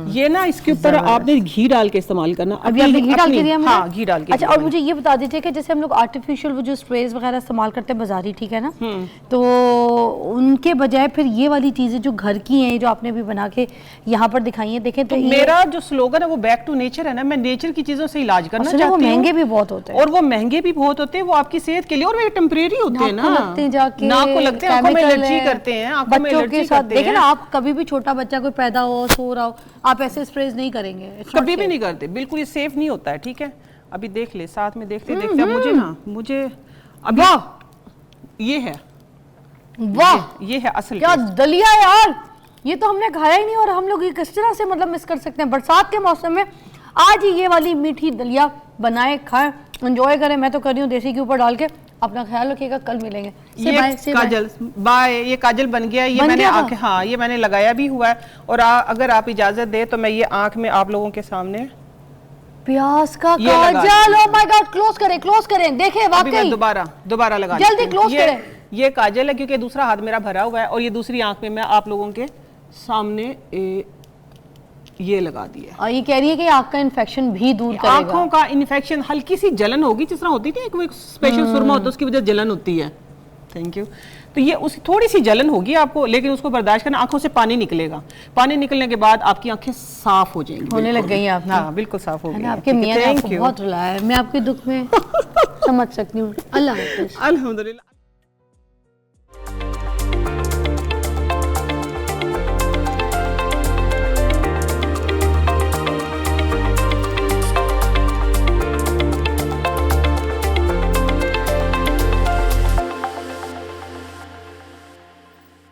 ये ना इसके ऊपर आपने घी डाल के इस्तेमाल करना। अभी आपने घी डाल के दिया मुझे? हाँ, घी डाल के। अच्छा, और मुझे ये बता दीजिए कि जैसे हम लोग आर्टिफिशियल वो जो स्प्रेज वगैरह इस्तेमाल करते हैं बाजारी, ठीक है ना, तो उनके बजाय फिर ये वाली चीजें जो घर की हैं, जो आपने अभी बना के यहाँ पर दिखाई हैं, देखें तो मेरा जो स्लोगन है वो बैक टू नेचर है ना, मैं नेचर की चीजों से इलाज करना चाहती हूँ। वो महंगे भी बहुत होते हैं, और वो महंगे भी बहुत होते हैं, वो आपकी सेहत के लिए, और वे टेम्परेरी होते हैं ना, लगते हैं जाके, नाक को लगते हैं, आंखों में एलर्जी करते हैं, आंखों में एलर्जी करते हैं। देखें ना, आप कभी भी छोटा बच्चा कोई पैदा हो, सो रहा हो, आप ऐसे स्प्रेज नहीं करेंगे, कभी भी नहीं करते, बिल्कुल ये सेफ नहीं होता है, ठीक है। अभी देख ले, साथ में देखते देखते अब मुझे अभी ये है, वाह ये है असल क्या दलिया यार, ये तो हमने खाया ही नहीं, और हम लोग ये किस तरह से मतलब मिस कर सकते हैं बरसात के मौसम में। आज ही ये वाली मीठी दलिया बनाए, खाएं, एंजॉय करें। मैं तो कर रही हूँ देसी के ऊपर डाल के। अपना ख्याल रखिएगा, कल मिलेंगे। ये काजल बाय, ये काजल बन गया, ये मैंने आंखें, हाँ ये मैंने लगाया भी हुआ है, और अगर आप इजाजत दे तो मैं ये आंख में आप लोगों के सामने प्याज का काजल, ओह माय गॉड, क्लोज करें, देखें वाकई दोबारा लगा, जल्दी क्लोज करें। ये काजल है क्योंकि दूसरा हाथ मेरा भरा हुआ है, और ये दूसरी आंख में मैं आप लोगों के सामने ये लगा दिया। और ये कह रही है कि आंख का इन्फेक्शन भी दूर करेगा। आंखों का इन्फेक्शन, हल्की सी जलन होगी, जिस तरह होती थी एक स्पेशल सुरमा होता है, उसकी वजह से जलन होती है। Thank you. तो ये उस थोड़ी सी जलन होगी आपको, लेकिन उसको बर्दाश्त करना। आंखों से पानी निकलेगा, पानी निकलने के बाद आपकी आंखें साफ हो जाएंगी, होने लग गई आप। हाँ बिल्कुल साफ हो गई। आपके मियां ने आपको बहुत रुलाया है, मैं आपके दुख में समझ सकती हूँ। अल्लाह हाफ़िज़। अल्हम्दुलिल्लाह।